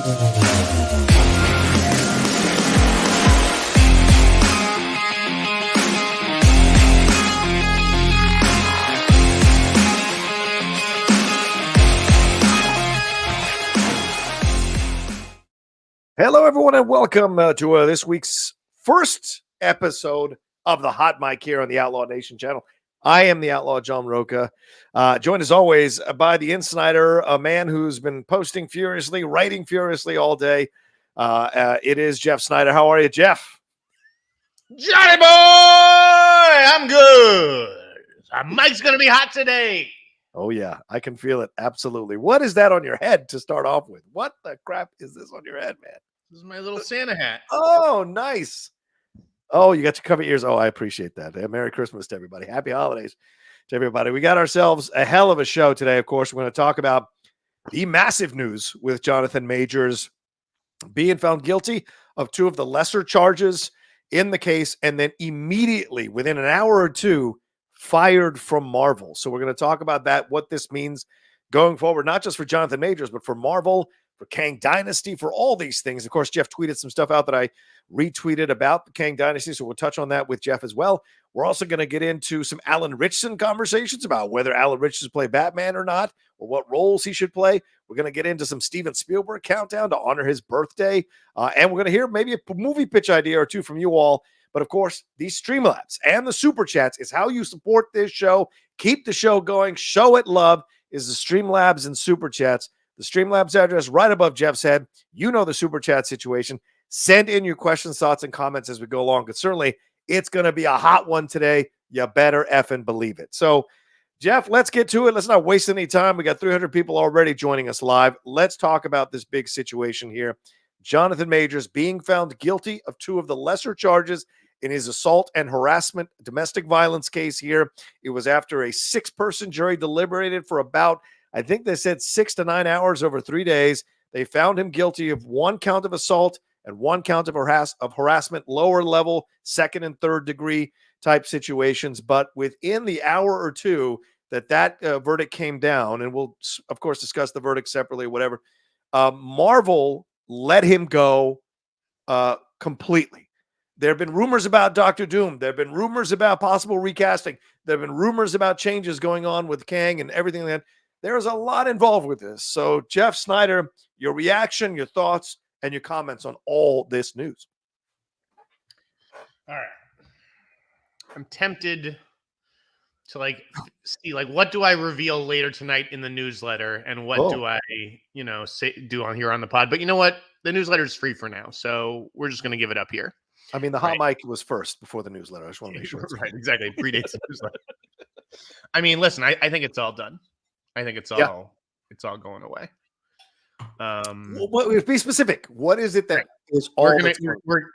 Hello, everyone, and welcome to this week's first episode of the Hot Mic here on the Outlaw Nation channel. I am the Outlaw John Rocha, joined as always by the Sneider, a man who's been posting furiously, writing furiously all day. It is Jeff Sneider. How are you, Jeff? Johnny boy, I'm good. Our mic's going to be hot today. Oh, yeah, I can feel it. Absolutely. What is that on your head to start off with? What the crap is this on your head, man? This is my little Santa hat. Oh, nice. Oh, you got to cover ears. Oh, I appreciate that. Merry Christmas to everybody. Happy holidays to everybody. We got ourselves a hell of a show today. Of course, we're going to talk about the massive news with Jonathan Majors being found guilty of two of the lesser charges in the case, and then immediately, within an hour or two, fired from Marvel. So we're going to talk about that, what this means going forward, not just for Jonathan Majors, but for Marvel, for Kang Dynasty, for all these things. Of course, Jeff tweeted some stuff out that I retweeted about the Kang Dynasty, so we'll touch on that with Jeff as well. We're also going to get into some Alan Ritchson conversations about whether Alan Ritchson should play Batman or not, or what roles he should play. We're going to get into some Steven Spielberg countdown to honor his birthday, and we're going to hear maybe a movie pitch idea or two from you all. But of course, these Streamlabs and the Superchats is how you support this show. Keep the show going. Show it love is the Streamlabs and Superchats. The Streamlabs address right above Jeff's head. You know the Superchat situation. Send in your questions, thoughts, and comments as we go along, because certainly it's going to be a hot one today. You better effing believe it. So, Jeff, let's get to it. Let's not waste any time. We got 300 people already joining us live. Let's talk about this big situation here. Jonathan Majors being found guilty of two of the lesser charges in his assault and harassment domestic violence case here. It was after a 6-person jury deliberated for about, I think they said 6 to 9 hours over 3 days. They found him guilty of 1 count of assault and 1 count of harassment, lower level, 2nd and 3rd degree type situations. But within the hour or two that verdict came down, and we'll, of course, discuss the verdict separately, whatever, Marvel let him go completely. There have been rumors about Dr. Doom. There have been rumors about possible recasting. There have been rumors about changes going on with Kang and everything like that. There's a lot involved with this. So, Jeff Sneider, your reaction, your thoughts, and your comments on all this news. All right. I'm tempted to see what do I reveal later tonight in the newsletter, and what do I, do on here on the pod. But you know what? The newsletter is free for now, so we're just going to give it up here. I mean, the hot mic was first before the newsletter. I just want to make sure. Right, exactly. Predates the newsletter. I mean, listen, I think it's all done. I think it's all going away. Be specific. What is it that is all?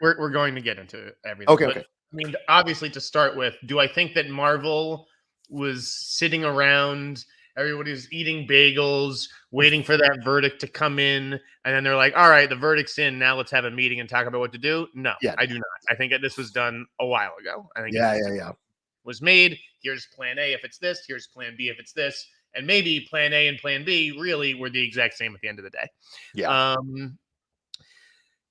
We're going to get into everything. Okay. I mean, obviously, to start with, do I think that Marvel was sitting around? Everybody was eating bagels, waiting for that verdict to come in. And then they're like, all right, the verdict's in. Now let's have a meeting and talk about what to do. No, I do not. I think that this was done a while ago. I think was made. Here's plan A if it's this. Here's plan B if it's this. And maybe plan A and plan B really were the exact same at the end of the day. Yeah.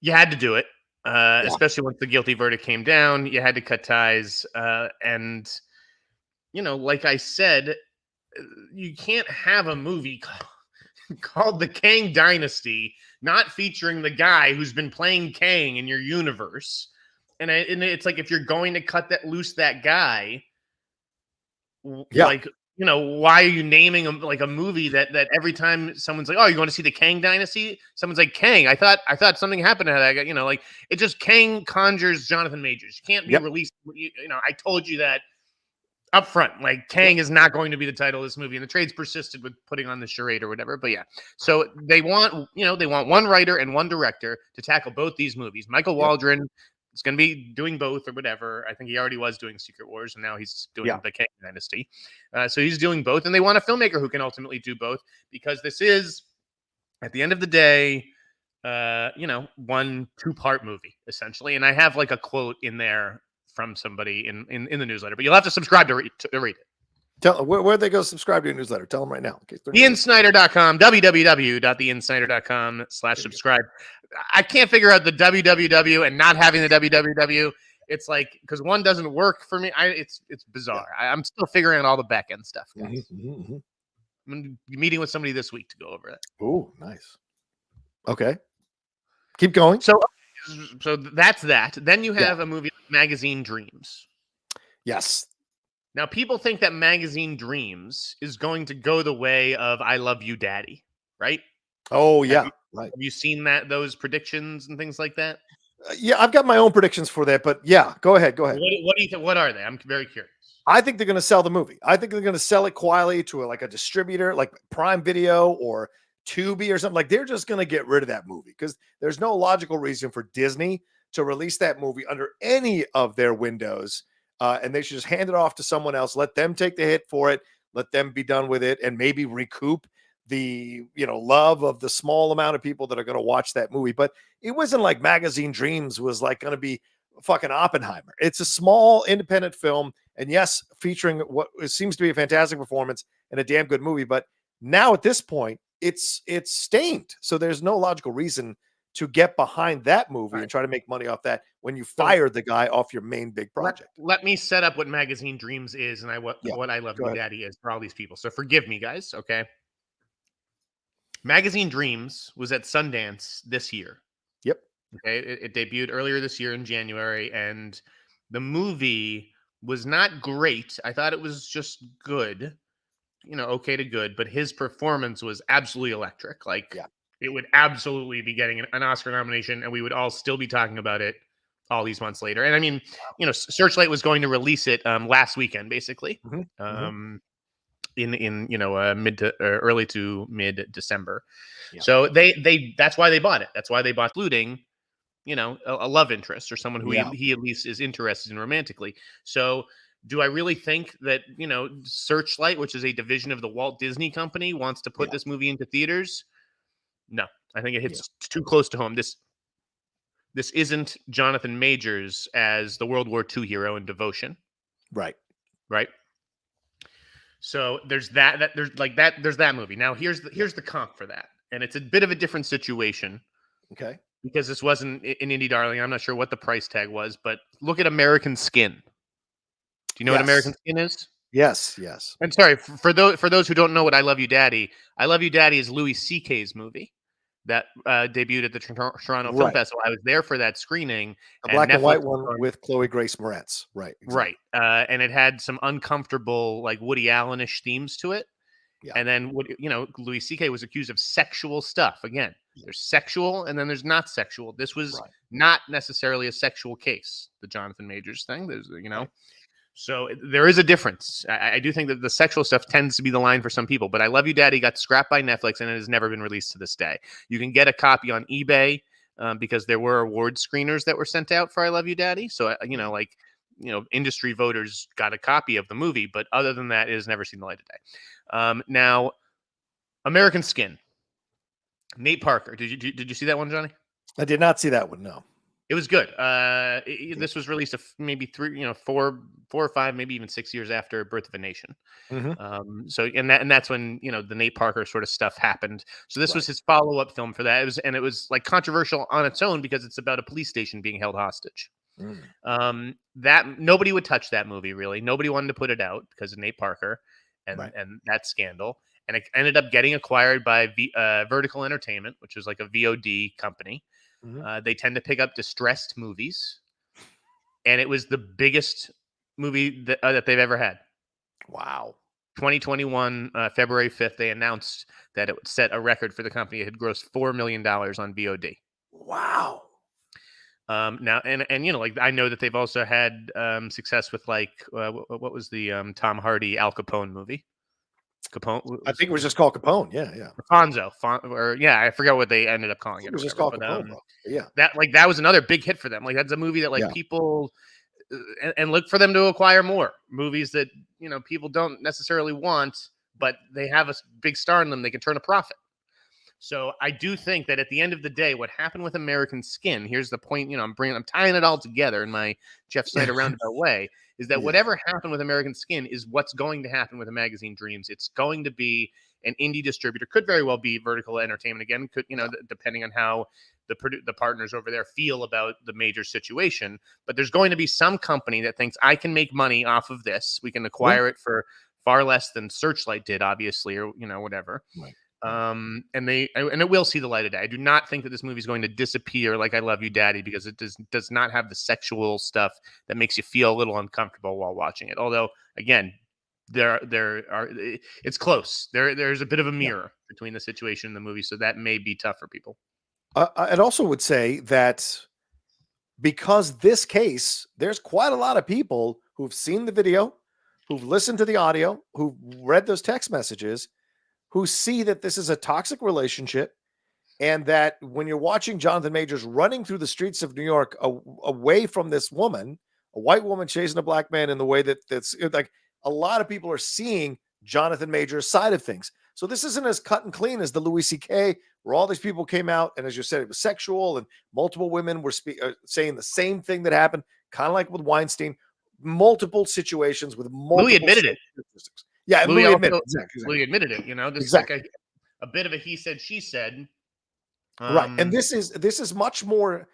You had to do it, especially once the guilty verdict came down. You had to cut ties. And, like I said, you can't have a movie called The Kang Dynasty not featuring the guy who's been playing Kang in your universe. And it's like, if you're going to cut loose that guy, why are you naming him like a movie that every time someone's like, oh, you want to see the Kang Dynasty? Someone's like, Kang. I thought something happened to that guy. It just Kang conjures Jonathan Majors. You can't be released. I told you that up front. Kang is not going to be the title of this movie, and the trades persisted with putting on the charade or whatever. But yeah, so they want one writer and one director to tackle both these movies. Michael Waldron is going to be doing both or whatever. I think he already was doing Secret Wars, and now he's doing the Kang Dynasty. So he's doing both, and they want a filmmaker who can ultimately do both, because this is, at the end of the day, 1 2-part movie essentially. And I have a quote in there from somebody in the newsletter, but you'll have to subscribe to read it. Tell where they go subscribe to your newsletter. Tell them right now. TheInSneider.com, www.theinsneider.com/subscribe. I can't figure out the www and not having the www. It's like, because one doesn't work for me. It's bizarre. Yeah. I'm still figuring out all the back end stuff, guys. I'm going to be meeting with somebody this week to go over that. Oh, nice. Okay. Keep going. So that's that. Then you have a movie like Magazine Dreams. Yes. Now, people think that Magazine Dreams is going to go the way of I Love You, Daddy, right? Oh, yeah. Right. Have you seen those predictions and things like that? Yeah, I've got my own predictions for that, but yeah, go ahead. What do you think? What are they? I'm very curious. I think they're going to sell the movie. I think they're going to sell it quietly to a distributor like Prime Video or Tubi or something. Like, they're just going to get rid of that movie because there's no logical reason for Disney to release that movie under any of their windows. And they should just hand it off to someone else. Let them take the hit for it. Let them be done with it and maybe recoup the love of the small amount of people that are going to watch that movie. But it wasn't like Magazine Dreams was like going to be fucking Oppenheimer. It's a small independent film, and yes, featuring what seems to be a fantastic performance and a damn good movie. But now at this point, it's stained. So there's no logical reason to get behind that movie and try to make money off that when you fired the guy off your main big project. Let me set up what Magazine Dreams is and what I Love You, Daddy is for all these people. So forgive me, guys. Okay. Magazine Dreams was at Sundance this year. Yep. Okay. It debuted earlier this year in January, and the movie was not great. I thought it was just good, okay to good, but his performance was absolutely electric. Like, it would absolutely be getting an Oscar nomination, and we would all still be talking about it all these months later. And I mean, Searchlight was going to release it last weekend, basically. In mid to early to mid December. So that's why they bought it. That's why they bought, including a love interest or someone who he at least is interested in romantically. So do I really think that Searchlight, which is a division of the Walt Disney Company, wants to put this movie into theaters? No, I think it hits too close to home. This isn't Jonathan Majors as the World War II hero in Devotion. Right. So there's there's that movie. Now here's the comp for that. And it's a bit of a different situation. Okay. Because this wasn't an indie darling. I'm not sure what the price tag was, but look at American Skin. Do you know what American Skin is? Yes. And sorry, for those who don't know what I Love You, Daddy is Louis C.K.'s movie that debuted at the Toronto Film Festival. I was there for that screening. A black and white one with Chloe Grace Moretz. Right. Exactly. Right. And it had some uncomfortable, like Woody Allen-ish themes to it. Yeah. And then, Louis C.K. was accused of sexual stuff. Again, there's sexual and then there's not sexual. This was not necessarily a sexual case, the Jonathan Majors thing. There's, So there is a difference. I do think that the sexual stuff tends to be the line for some people, but I Love You, Daddy got scrapped by Netflix and it has never been released to this day. You can get a copy on eBay because there were award screeners that were sent out for I Love You, Daddy. So, industry voters got a copy of the movie, but other than that, it has never seen the light of day. Now, American Skin. Nate Parker. Did you see that one, Johnny? I did not see that one, no. It was good. This was released maybe 4 or 5, maybe even 6 years after Birth of a Nation. That's when the Nate Parker sort of stuff happened. So this was his follow-up film for that. It was like controversial on its own because it's about a police station being held hostage. That nobody would touch that movie, really. Nobody wanted to put it out because of Nate Parker and that scandal. And it ended up getting acquired by Vertical Entertainment, which is like a VOD company. They tend to pick up distressed movies, and it was the biggest movie that they've ever had. Wow. 2021, February 5th, they announced that it would set a record for the company. It had grossed $4 million on VOD. Wow. Now, and I know that they've also had success with what was the Tom Hardy Al Capone movie? Capone. I think it was just called Capone. Yeah. Fonzo. I forgot what they ended up calling it. It was just called Capone, bro. Yeah. That was another big hit for them. Like, that's a movie that people and look for them to acquire more movies that people don't necessarily want, but they have a big star in them. They can turn a profit. So I do think that at the end of the day, what happened with American Skin, here's the point, I'm tying it all together in my Jeff Sneider roundabout way, is that whatever happened with American Skin is what's going to happen with a Magazine Dreams. It's going to be an indie distributor, could very well be Vertical Entertainment again, could, depending on how the partners over there feel about the major situation. But there's going to be some company that thinks I can make money off of this. We can acquire it for far less than Searchlight did, obviously, or whatever. Right. And it will see the light of day. I do not think that this movie is going to disappear like I Love You, Daddy, because it does not have the sexual stuff that makes you feel a little uncomfortable while watching it. Although, again, it's close. There's a bit of a mirror between the situation and the movie, so that may be tough for people. I'd also would say that because this case, there's quite a lot of people who've seen the video, who've listened to the audio, who've read those text messages, who see that this is a toxic relationship, and that when you're watching Jonathan Majors running through the streets of New York away from this woman, a white woman chasing a black man, in the way that's like a lot of people are seeing Jonathan Majors' side of things. So this isn't as cut and clean as the Louis C.K., where all these people came out, and as you said, it was sexual, and multiple women were saying the same thing that happened, kind of like with Weinstein, multiple situations with multiple. Louis admitted it. Yeah, Louis admitted it. Exactly. Louis admitted it. This is like a bit of a he said, she said. Right. And this is much more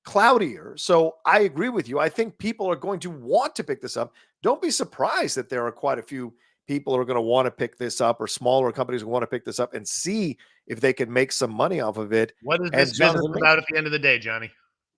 cloudier. So I agree with you. I think people are going to want to pick this up. Don't be surprised that there are quite a few people who are going to want to pick this up, or smaller companies who want to pick this up and see if they can make some money off of it. What is this business about at the end of the day, Johnny?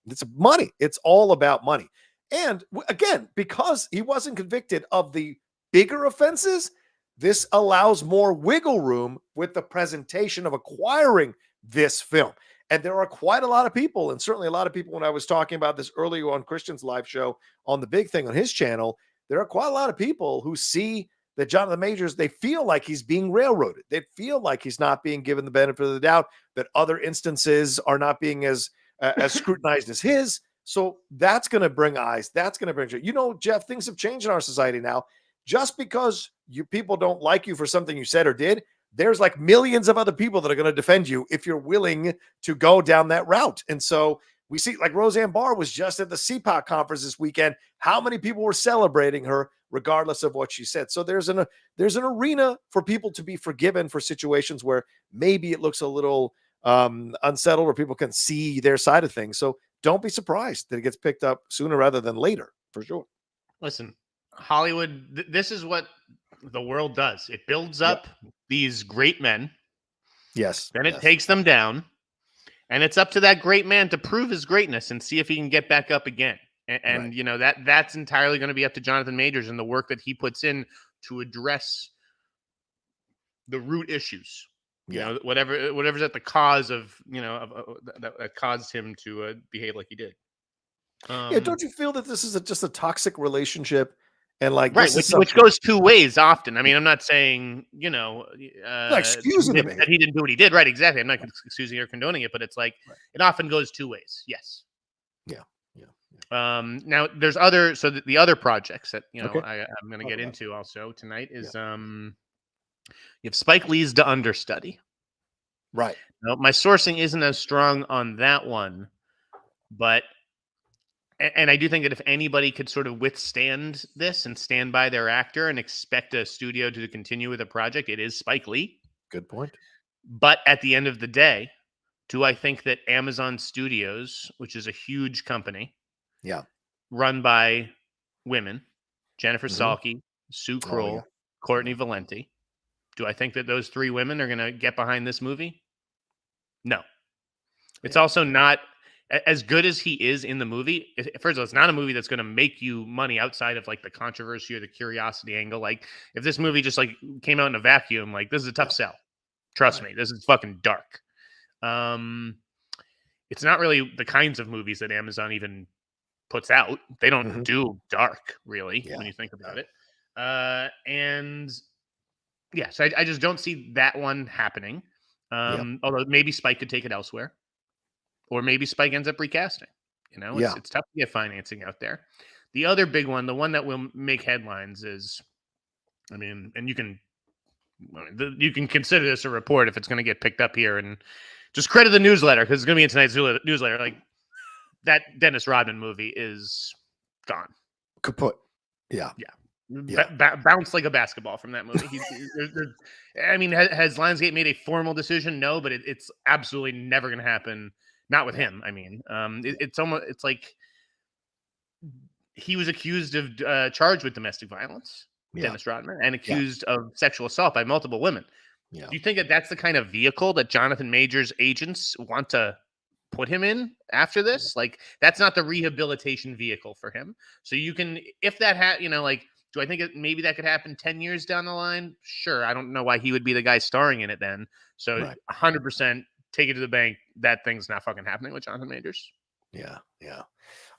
It's money. It's all about money. And again, because he wasn't convicted of the bigger offenses, this allows more wiggle room with the presentation of acquiring this film. And there are quite a lot of people, and certainly a lot of people, when I was talking about this earlier on Christian's live show on the Big Thing on his channel, there are quite a lot of people who see that Jonathan Majors, they feel like he's being railroaded. They feel like he's not being given the benefit of the doubt, that other instances are not being as scrutinized as his. So that's going to bring eyes. That's going to bring, Jeff, things have changed in our society now. Just because people don't like you for something you said or did, there's like millions of other people that are going to defend you if you're willing to go down that route. And so we see, like, Roseanne Barr was just at the CPAC conference this weekend. How many people were celebrating her regardless of what she said? So there's an arena for people to be forgiven for situations where maybe it looks a little unsettled, or people can see their side of things. So don't be surprised that it gets picked up sooner rather than later, for sure. Listen, Hollywood, this is what the world does. It builds up these great men. Yes. Then it takes them down. And it's up to that great man to prove his greatness and see if he can get back up again. And that's entirely going to be up to Jonathan Majors and the work that he puts in to address the root issues. Whatever's at the cause of, that caused him to behave like he did. Don't you feel that this is just a toxic relationship? And like, right, which goes two ways often. I mean, I'm not saying, excusing him that he didn't do what he did. Right, exactly. I'm not excusing or condoning it, but it's like it often goes two ways. Yes. Yeah. Now there's the other projects that I'm going to get into also tonight is you have Spike Lee's The Understudy. Right. Now, my sourcing isn't as strong on that one, but. And I do think that if anybody could sort of withstand this and stand by their actor and expect a studio to continue with a project, it is Spike Lee. Good point. But at the end of the day, do I think that Amazon Studios, which is a huge company, run by women, Jennifer Salke, Sue Kroll, Courtney Valenti, do I think that those three women are going to get behind this movie? No. It's also not... As good as he is in the movie, first of all, it's not a movie that's going to make you money outside of like the controversy or the curiosity angle. Like if this movie just like came out in a vacuum, like this is a tough sell. Trust me, this is fucking dark. It's not really the kinds of movies that Amazon even puts out. They don't do dark really when you think about it. So I just don't see that one happening. Although maybe Spike could take it elsewhere. Or maybe Spike ends up recasting. It's tough to get financing out there. The other big one, the one that will make headlines is, and you can You can consider this a report if it's going to get picked up here, and just credit the newsletter because it's going to be in tonight's newsletter. Like that Dennis Rodman movie is gone. Kaput. Yeah. Bounced like a basketball from that movie. I mean, has Lionsgate made a formal decision? No, but it's absolutely never going to happen. Not with him. I mean, it's like he was accused of charged with domestic violence, Dennis Rodman, and accused of sexual assault by multiple women. Yeah. Do you think that that's the kind of vehicle that Jonathan Majors' agents want to put him in after this? Like, that's not the rehabilitation vehicle for him. So you can, if that like, do I think maybe that could happen 10 years down the line? Sure. I don't know why he would be the guy starring in it then. So 100% take it to the bank. That thing's not fucking happening with Jonathan Majors. Yeah.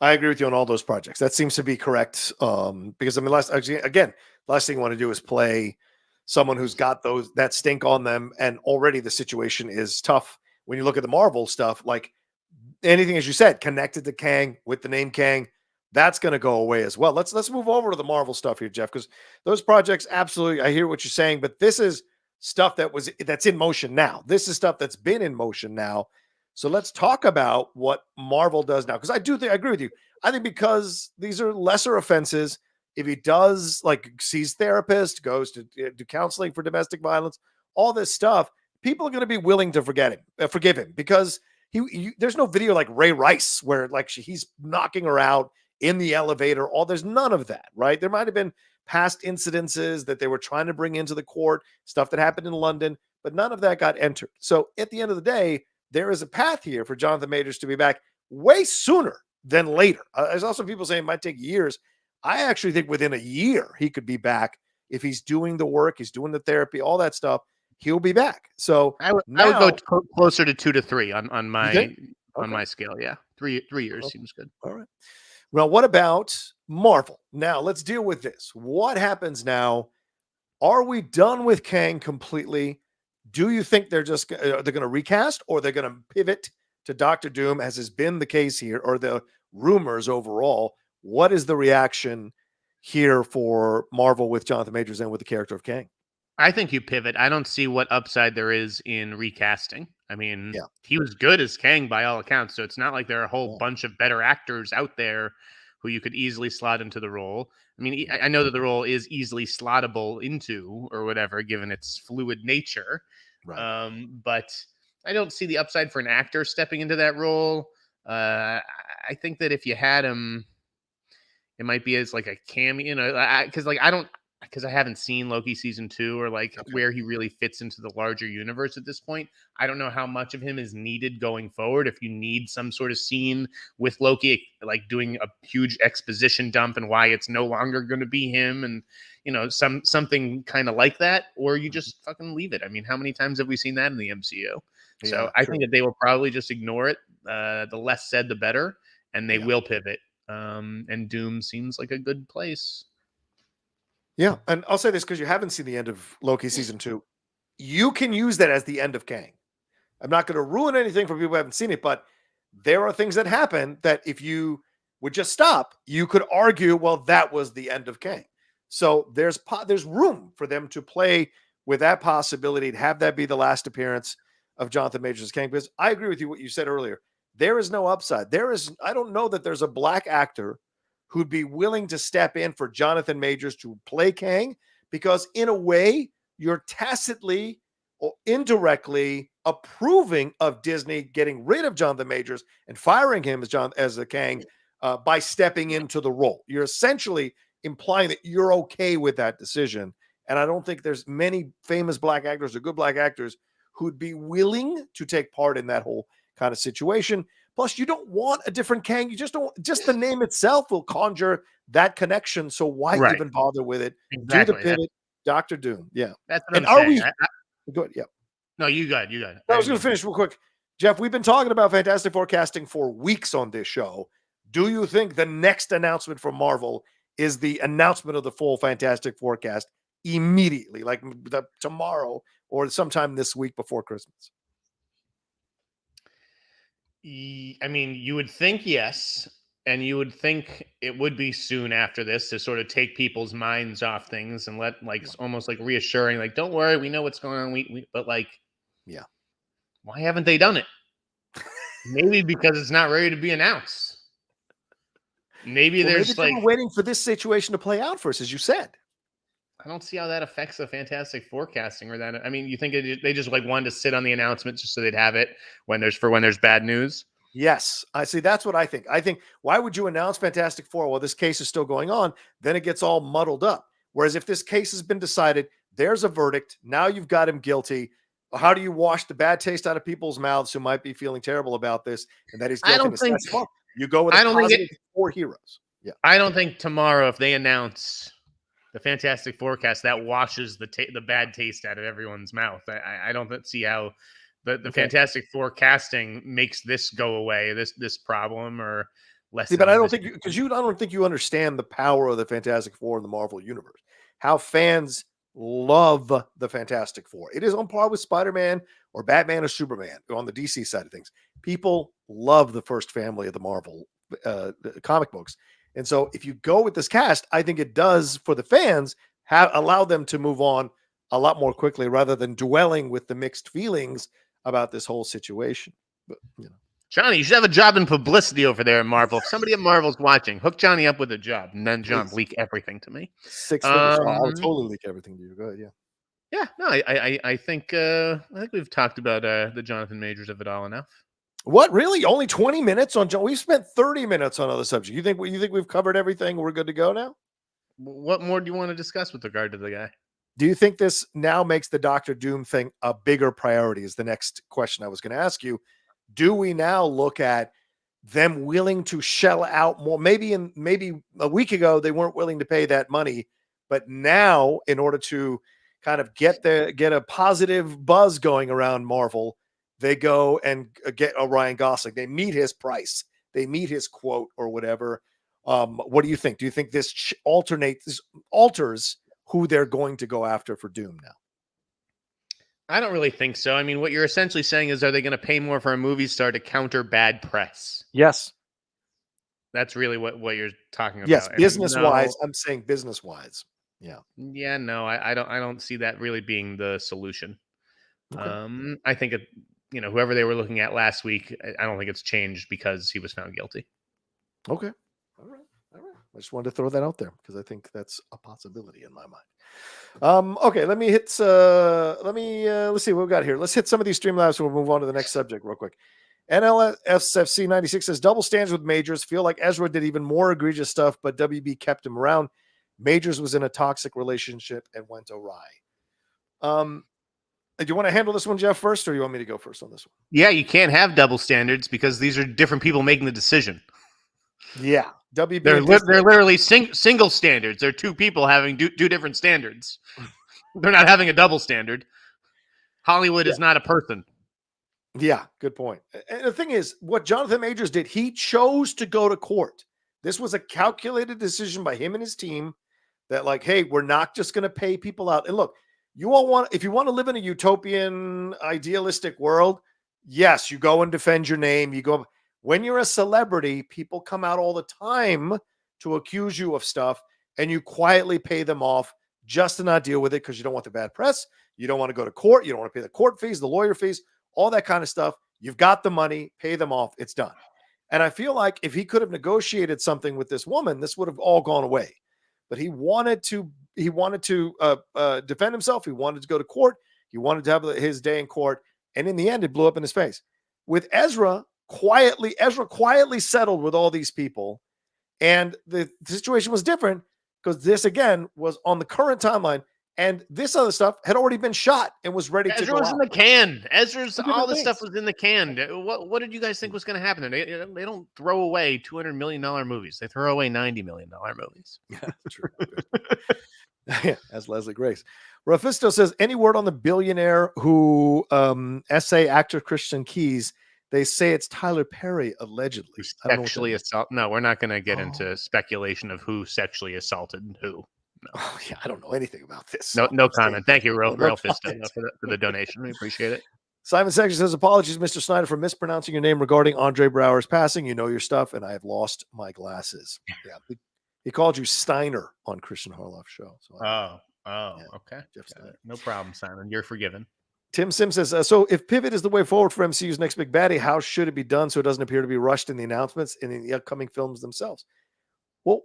I agree with you on all those projects. That seems to be correct. Because I mean, last thing you want to do is play someone who's got that stink on them, and already the situation is tough. When you look at the Marvel stuff, like anything, as you said, connected to Kang with the name Kang, that's going to go away as well. Let's move over to the Marvel stuff here, Jeff, because those projects, absolutely, I hear what you're saying, but this is stuff that's in motion now. This is stuff that's been in motion now. So let's talk about what Marvel does now, because I agree with you. I think because these are lesser offenses, if he does, like, sees therapist, goes to do counseling for domestic violence, all this stuff, people are going to be willing to forgive him, because there's no video like Ray Rice where like he's knocking her out in the elevator. There's none of that, right? There might have been past incidences that they were trying to bring into the court, stuff that happened in London, but none of that got entered. So at the end of the day, there is a path here for Jonathan Majors to be back way sooner than later. There's also people saying it might take years. I actually think within a year he could be back if he's doing the work, he's doing the therapy, all that stuff. He'll be back. So I would go closer to 2 to 3 on my scale. Yeah, 3 years seems good. All right. Well, what about Marvel? Now let's deal with this. What happens now? Are we done with Kang completely? Do you think they're going to recast, or they're going to pivot to Doctor Doom, as has been the case here, or the rumors overall? What is the reaction here for Marvel with Jonathan Majors and with the character of Kang? I think you pivot. I don't see what upside there is in recasting. I mean, he was good as Kang by all accounts, so it's not like there are a whole bunch of better actors out there who you could easily slot into the role. I mean, I know that the role is easily slottable into or whatever, given its fluid nature. Right. But I don't see the upside for an actor stepping into that role. I think that if you had him, it might be as like a cameo, because I haven't seen Loki season 2 or where he really fits into the larger universe at this point. I don't know how much of him is needed going forward. If you need some sort of scene with Loki, like doing a huge exposition dump and why it's no longer going to be him, and something kind of like that, or you just fucking leave it. I mean, how many times have we seen that in the MCU? So I think that they will probably just ignore it. The less said, the better, and they will pivot. And Doom seems like a good place. Yeah, and I'll say this because you haven't seen the end of Loki season 2. You can use that as the end of Kang. I'm not going to ruin anything for people who haven't seen it, but there are things that happen that if you would just stop, you could argue, well, that was the end of Kang. So there's room for them to play with that possibility, to have that be the last appearance of Jonathan Majors as Kang. Because I agree with you what you said earlier. There is no upside. I don't know that there's a black actor who'd be willing to step in for Jonathan Majors to play Kang, because in a way, you're tacitly or indirectly approving of Disney getting rid of Jonathan Majors and firing him as a Kang by stepping into the role. You're essentially implying that you're okay with that decision. And I don't think there's many famous black actors or good black actors who'd be willing to take part in that whole kind of situation. Plus, you don't want a different Kang. You just don't. Just the name itself will conjure that connection. So why even bother with it? Exactly. Do the pivot, Doctor Doom. Yeah, that's what I'm saying. Go ahead. Yeah. No, you got. I was going to finish real quick, Jeff. We've been talking about Fantastic Four casting for weeks on this show. Do you think the next announcement from Marvel is the announcement of the full Fantastic Four cast immediately, like tomorrow or sometime this week before Christmas? I mean, you would think yes. And you would think it would be soon after this to sort of take people's minds off things and let almost like reassuring, like, don't worry, we know what's going on. But like, Yeah. why haven't they done it? Maybe because it's not ready to be announced. Maybe Well, there's maybe they were waiting for this situation to play out first, as you said. I don't see how that affects the Fantastic Forecasting or that. I mean, you think they just like wanted to sit on the announcement just so they'd have it when there's bad news? Yes, I see. That's what I think. I think, why would you announce Fantastic Four while this case is still going on? Then it gets all muddled up. Whereas if this case has been decided, there's a verdict. Now you've got him guilty. How do you wash the bad taste out of people's mouths who might be feeling terrible about this and that he's guilty? I don't think you go with a positive four heroes. Yeah, I don't think tomorrow, if they announce the Fantastic Forecast, that washes the bad taste out of everyone's mouth. I don't see how the Fantastic Forecasting makes this go away, this problem, or less. See, but I don't think I don't think you understand the power of the Fantastic Four in the Marvel universe. How fans love the Fantastic Four. It is on par with Spider-Man or Batman or Superman on the DC side of things. People love the first family of the Marvel comic books. And so if you go with this cast, I think it does for the fans allow them to move on a lot more quickly rather than dwelling with the mixed feelings about this whole situation. But, Johnny, you should have a job in publicity over there at Marvel. If somebody at Marvel's watching, hook Johnny up with a job, and then John leak everything to me. 6 figures. I'll totally leak everything to you. Go ahead, yeah. Yeah, no, I think we've talked about the Jonathan Majors of it all enough. What, really? Only 20 minutes on John? We've spent 30 minutes on other subjects. You think we've covered everything? We're good to go now? What more do you want to discuss with regard to the guy? Do you think this now makes the Doctor Doom thing a bigger priority? Is the next question I was going to ask you. Do we now look at them willing to shell out more? Maybe a week ago they weren't willing to pay that money, but now in order to kind of get a positive buzz going around Marvel, they go and get Ryan Gosling. They meet his price. They meet his quote or whatever. What do you think? Do you think this alters who they're going to go after for Doom now? I don't really think so. I mean, what you're essentially saying is, are they going to pay more for a movie star to counter bad press? Yes. That's really what you're talking about. Yes, business-wise. I'm saying business-wise. Yeah. Yeah, no, I don't see that really being the solution. Okay. I think whoever they were looking at last week, I don't think it's changed because he was found guilty. Okay. All right. I just wanted to throw that out there because I think that's a possibility in my mind. Okay, let me hit. Let's see what we've got here. Let's hit some of these Streamlabs and we'll move on to the next subject real quick. NLSFC 96 says double standards with Majors. Feel like Ezra did even more egregious stuff, but WB kept him around. Majors was in a toxic relationship and went awry. Do you want to handle this one, Jeff, first, or you want me to go first on this one? Yeah, you can't have double standards because these are different people making the decision. Yeah. WB they're literally single standards. They're two people having two different standards. They're not having a double standard. Hollywood is not a person. Yeah, good point. And the thing is, what Jonathan Majors did, he chose to go to court. This was a calculated decision by him and his team that, like, hey, we're not just going to pay people out. And look, if you want to live in a utopian, idealistic world, yes, you go and defend your name. You go. When you're a celebrity, people come out all the time to accuse you of stuff, and you quietly pay them off just to not deal with it because you don't want the bad press. You don't want to go to court. You don't want to pay the court fees, the lawyer fees, all that kind of stuff. You've got the money, pay them off. It's done. And I feel like if he could have negotiated something with this woman, this would have all gone away. But he wanted to defend himself. He wanted to go to court. He wanted to have his day in court. And in the end, it blew up in his face. With Ezra quietly settled with all these people. And the situation was different because this, again, was on the current timeline. And this other stuff had already been shot and was ready to go. Ezra was in the can. All the stuff was in the can. What did you guys think was going to happen? They don't throw away $200 million movies. They throw away $90 million movies. Yeah, true. Yeah, as Leslie Grace. Rafisto says, any word on the billionaire who essay actor Christian Keys? They say it's Tyler Perry, allegedly. Sexually assault. No, we're not going to get into speculation of who sexually assaulted who. No. Oh, yeah, I don't know anything about this. No comment. Thank you, Real Fisto, for the donation. We appreciate it. Simon Section says, apologies, Mr. Sneider, for mispronouncing your name regarding Andre Brower's passing. You know your stuff, and I have lost my glasses. Yeah. He called you Steiner on Christian Harloff's show. So Okay. No problem, Simon. You're forgiven. Tim Sim says, so if pivot is the way forward for MCU's next big baddie, how should it be done so it doesn't appear to be rushed in the announcements and in the upcoming films themselves? Well,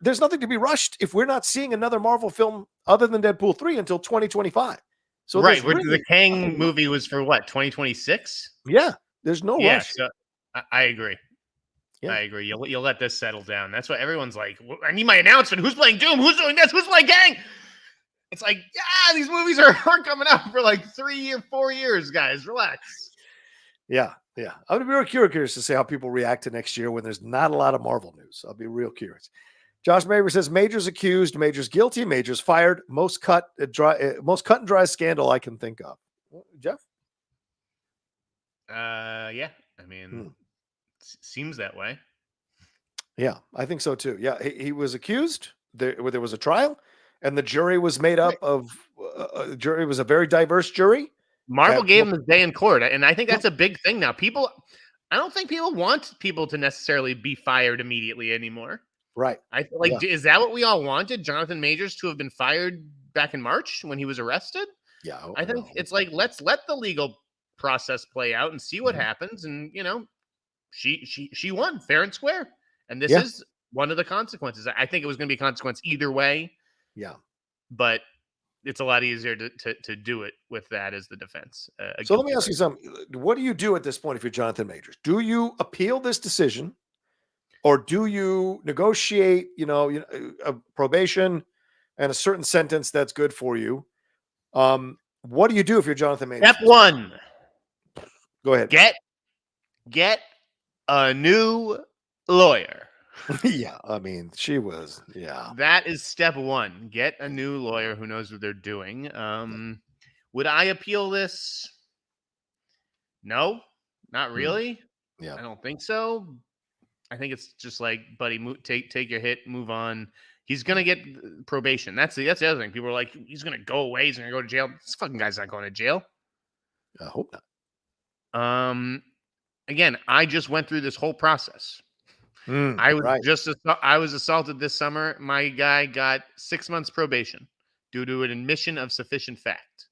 there's nothing to be rushed if we're not seeing another Marvel film other than Deadpool 3 until 2025. So right, the Kang movie was for what, 2026? Yeah, there's no rush. So I agree. Yeah. I agree. You'll let this settle down. That's what everyone's like. I need my announcement. Who's playing Doom? Who's doing this? Who's playing Kang? It's like, yeah, these movies are coming out for like 3 or 4 years, guys. Relax. Yeah. I'm going to be real curious to see how people react to next year when there's not a lot of Marvel news. I'll be real curious. Josh Mabry says, Major's accused, Major's guilty, Major's fired. Most cut and dry scandal I can think of. Jeff? Yeah. I mean, seems that way. Yeah, I think so too. Yeah, he was accused. There was a trial, and the jury was made up of jury was a very diverse jury. Marvel gave him his day in court, and I think that's a big thing now. I don't think people want people to necessarily be fired immediately anymore. Right. Is that what we all wanted? Jonathan Majors to have been fired back in March when he was arrested? Yeah. I think it's like, let's let the legal process play out and see what happens. And, she won fair and square. And this is one of the consequences. I think it was going to be a consequence either way. Yeah. But it's a lot easier to do it with that as the defense. So let me ask you something. What do you do at this point if you're Jonathan Majors? Do you appeal this decision? Or do you negotiate, a probation and a certain sentence that's good for you? What do you do if you're Jonathan Majors? Step 1. Go ahead. Get a new lawyer. Yeah, I mean, she was. Yeah, that is step 1. Get a new lawyer who knows what they're doing. Would I appeal this? No, not really. Yeah, I don't think so. I think it's just like, buddy, take your hit, move on. He's gonna get probation. That's the other thing. People are like, he's gonna go away. He's gonna go to jail. This fucking guy's not going to jail. I hope not. Again, I just went through this whole process. I was assaulted this summer. My guy got 6 months probation due to an admission of sufficient fact.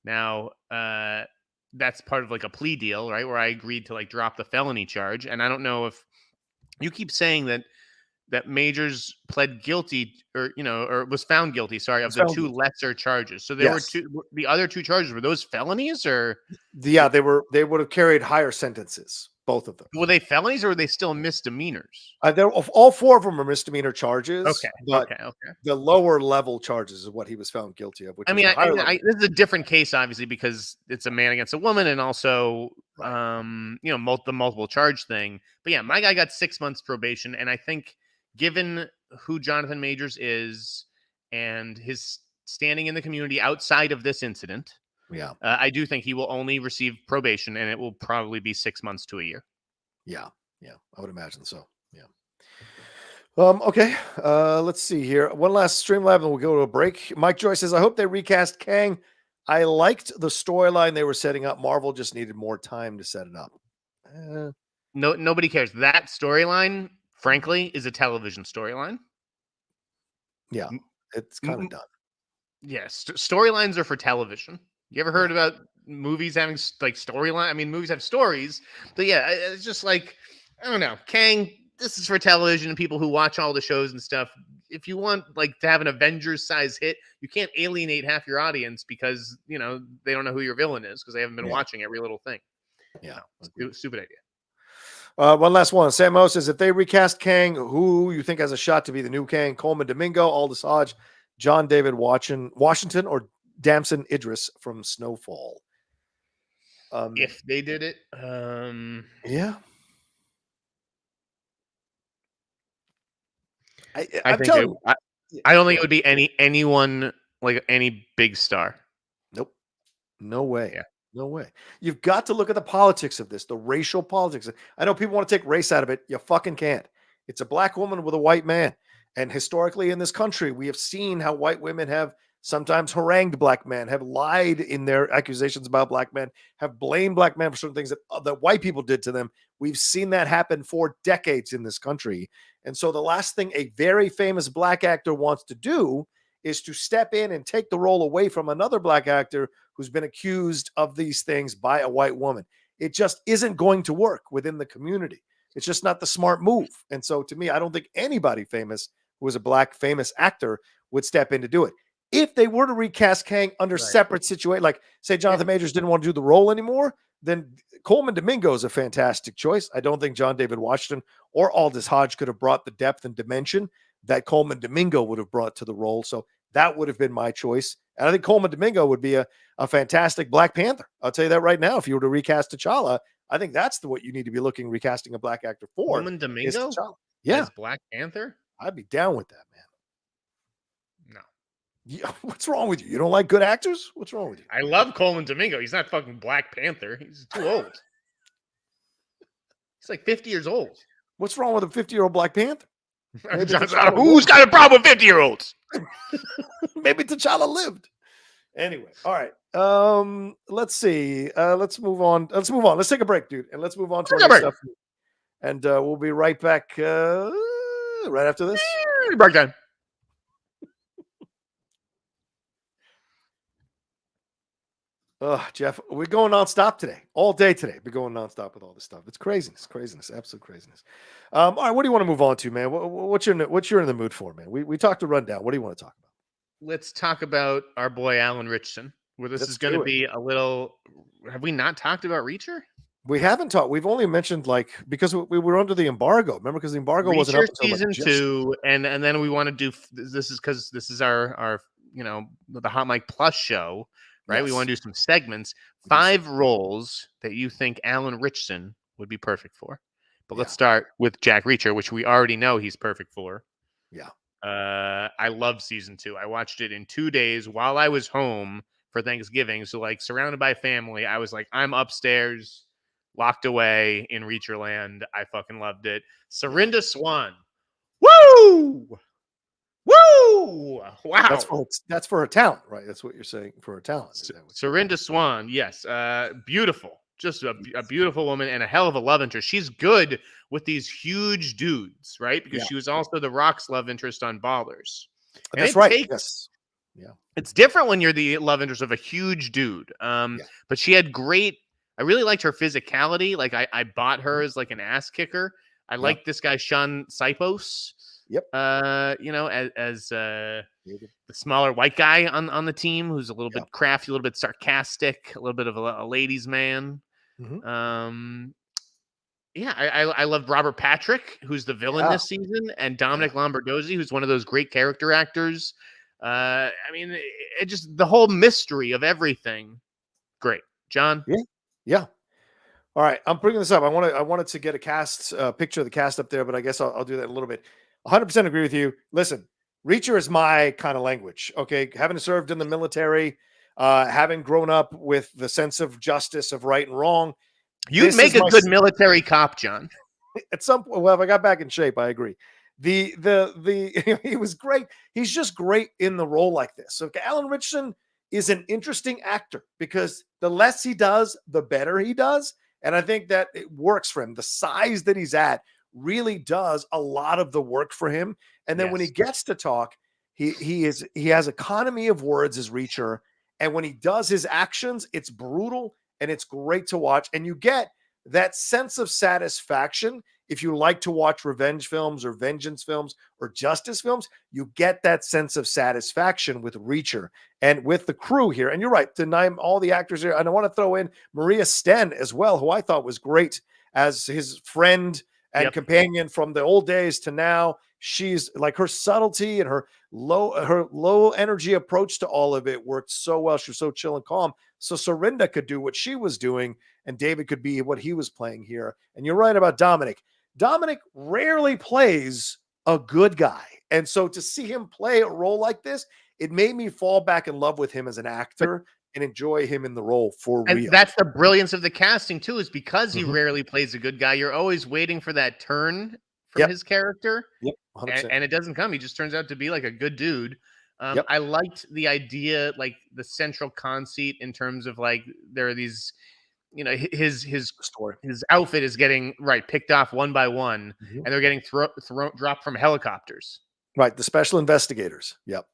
Now, that's part of like a plea deal, right? Where I agreed to like drop the felony charge. And I don't know if you keep saying that Majors pled guilty or was found guilty, of the 2 lesser charges. So there were the other 2 charges. Were those felonies or? Yeah, they would have carried higher sentences. Both of them. Were they felonies or were they still misdemeanors? All 4 of them are misdemeanor charges. Okay. The lower level charges is what he was found guilty of. Which this is a different case, obviously, because it's a man against a woman, and also, the multiple charge thing. But yeah, my guy got 6 months probation, and I think, given who Jonathan Majors is and his standing in the community outside of this incident. Yeah, I do think he will only receive probation, and it will probably be 6 months to a year. Yeah, I would imagine so. Yeah. Okay. Let's see here. One last Streamlab, and we'll go to a break. Mike Joyce says, "I hope they recast Kang. I liked the storyline they were setting up. Marvel just needed more time to set it up." Nobody cares. That storyline, frankly, is a television storyline. Yeah, it's kind of done. Yes, storylines are for television. You ever heard about movies having like storyline? I mean, movies have stories, but yeah, it's just like, I don't know. Kang, this is for television and people who watch all the shows and stuff. If you want like to have an Avengers size hit, you can't alienate half your audience because, they don't know who your villain is because they haven't been watching every little thing. Yeah. Stupid idea. One last one. Sam Mo says, if they recast Kang, who you think has a shot to be the new Kang? Coleman Domingo, Aldous Hodge, John David Washington, or Damson Idris from Snowfall? If they did it, yeah. I don't think it would be anyone like any big star. Nope. No way. Yeah. No way. You've got to look at the politics of this, the racial politics. I know people want to take race out of it. You fucking can't. It's a black woman with a white man. And historically in this country, we have seen how white women have sometimes harangued black men, have lied in their accusations about black men, have blamed black men for certain things that white people did to them. We've seen that happen for decades in this country. And so the last thing a very famous black actor wants to do is to step in and take the role away from another black actor who's been accused of these things by a white woman. It just isn't going to work within the community. It's just not the smart move. And so to me, I don't think anybody famous who is a black famous actor would step in to do it. If they were to recast Kang under separate situation, like say Jonathan Majors didn't want to do the role anymore, then Coleman Domingo is a fantastic choice. I don't think John David Washington or Aldous Hodge could have brought the depth and dimension that Coleman Domingo would have brought to the role. So that would have been my choice. And I think Coleman Domingo would be a fantastic Black Panther. I'll tell you that right now. If you were to recast T'Challa, I think that's what you need to be recasting a black actor for. Coleman Domingo? Yeah. As Black Panther? I'd be down with that, man. No. Yeah, what's wrong with you? You don't like good actors? What's wrong with you? I love Coleman Domingo. He's not fucking Black Panther. He's too old. He's like 50 years old. What's wrong with a 50-year-old Black Panther? Who's got a problem with 50-year-olds? Maybe T'Challa lived. Anyway, all right. Let's see. Let's move on. Let's take a break, dude, and let's move on to our stuff. And we'll be right back right after this. Break time. Jeff, we're going nonstop today, all day today. We're going nonstop with all this stuff. It's craziness, absolute craziness. All right, what do you want to move on to, man? What you're in the mood for, man? We talked to Rundown. What do you want to talk about? Let's talk about our boy Alan Ritchson. Where this is going to be a little. Have we not talked about Reacher? We haven't talked. We've only mentioned because we were under the embargo. Remember, because the embargo Reacher wasn't up until season 2, and then we want to do. This is because this is our the Hot Mic Plus show. Right, yes. We want to do some segments. 5 roles that you think Alan Ritchson would be perfect for. But let's start with Jack Reacher, which we already know he's perfect for. Yeah. I love season 2. I watched it in 2 days while I was home for Thanksgiving. So surrounded by family, I was like, I'm upstairs, locked away in Reacher land. I fucking loved it. Serinda Swan. Woo! Woo! Wow. That's for her talent, right? That's what you're saying, for her talent. Serinda Swan, yes. Beautiful. Just a beautiful woman and a hell of a love interest. She's good with these huge dudes, right? Because she was also The Rock's love interest on Ballers. That's right. Yes. Yeah. It's different when you're the love interest of a huge dude. But she had I really liked her physicality. I bought her as an ass kicker. I liked this guy, Sean Sipos. Yep. As the smaller white guy on the team who's a little bit crafty, a little bit sarcastic, a little bit of a ladies' man. Mm-hmm. I loved Robert Patrick, who's the villain this season, and Dominic Lombardozzi, who's one of those great character actors. It just the whole mystery of everything. Great, John. Yeah. All right, I'm bringing this up. I wanted to get a picture of the cast up there, but I guess I'll do that in a little bit. 100% agree with you. Listen, Reacher is my kind of language. Okay, having served in the military, having grown up with the sense of justice, of right and wrong. You'd make a good military cop, John. At some point, well, if I got back in shape, I agree. He was great. He's just great in the role like this. So Alan Ritchson is an interesting actor because the less he does, the better he does. And I think that it works for him. The size that he's at really does a lot of the work for him. And then when he gets to talk, he has economy of words as Reacher. And when he does his actions, it's brutal and it's great to watch. And you get that sense of satisfaction. If you like to watch revenge films or vengeance films or justice films, you get that sense of satisfaction with Reacher and with the crew here. And you're right, to name all the actors here. And I want to throw in Maria Sten as well, who I thought was great as his friend and companion from the old days to now. She's her subtlety and her low energy approach to all of it worked so well. She was so chill and calm. So Serinda could do what she was doing and David could be what he was playing here. And you're right about Dominic. Dominic rarely plays a good guy. And so to see him play a role like this, it made me fall back in love with him as an actor and enjoy him in the role for real. And that's the brilliance of the casting too, is because he rarely plays a good guy. You're always waiting for that turn from his character. Yep. 100%. And it doesn't come. He just turns out to be a good dude. Yep. I liked the idea, like the central conceit in terms of like there are these, his Story. outfit is getting picked off one by one, Mhm. and they're getting dropped from helicopters. Right. The special investigators. Yep.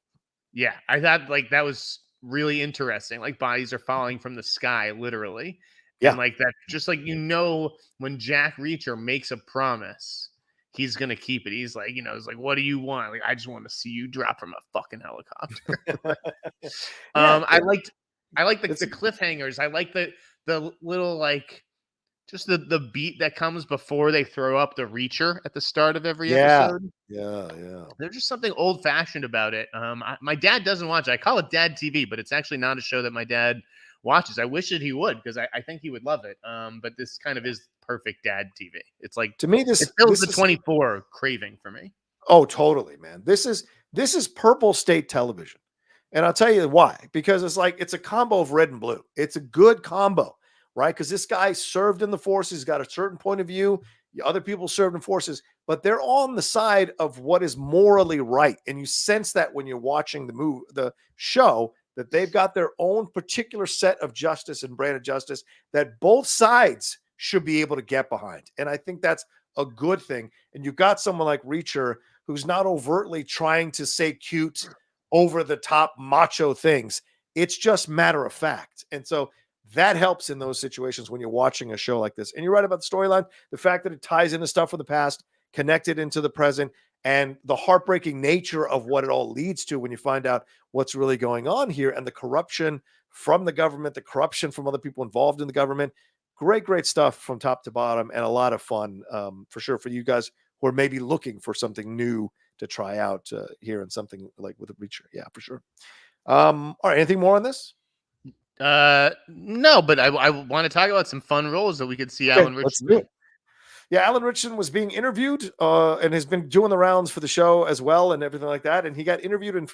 Yeah, I thought like that was really interesting. Like bodies are falling from the sky, literally. And Yeah. like that, just like when Jack Reacher makes a promise, he's gonna keep it. He's like, it's like, what do you want? Like, I just want to see you drop from a fucking helicopter. Yeah. I like the It's cliffhangers. I like the little like just the beat that comes before they throw up the Reacher at the start of every yeah. episode. Yeah. There's just something old fashioned about it. My dad doesn't watch it. I call it Dad TV, but it's actually not a show that my dad watches. I wish that he would, because I think he would love it. But this kind of is perfect dad TV. It's like, To me, it this fills the is 24 craving for me. oh, totally, man. This is purple state television. And I'll tell you why. Because it's a combo of red and blue. It's a good combo, right? Because this guy served in the forces, he's got a certain point of view. Other people served in forces, but they're on the side of what is morally right. And you sense that when you're watching the show, that they've got their own particular set of justice and brand of justice that both sides should be able to get behind. And I think that's a good thing. And you've got someone like Reacher who's not overtly trying to say cute, over the top macho things. It's just matter of fact. And so that helps in those situations when you're watching a show like this. And you're right about the storyline, the fact that it ties into stuff from the past, connected into the present, and the heartbreaking nature of what it all leads to when you find out what's really going on here, and the corruption from the government, the corruption from other people involved in the government. Great stuff from top to bottom, and a lot of fun for sure for you guys who are maybe looking for something new to try out here, and something like with a Reacher. Yeah, for sure. All right, anything more on this? No, but I want to talk about some fun roles that we could see Okay, Alan let's Ritchson do in. it. Yeah, Alan Ritchson was being interviewed and has been doing the rounds for the show as well and everything like that. And he got interviewed in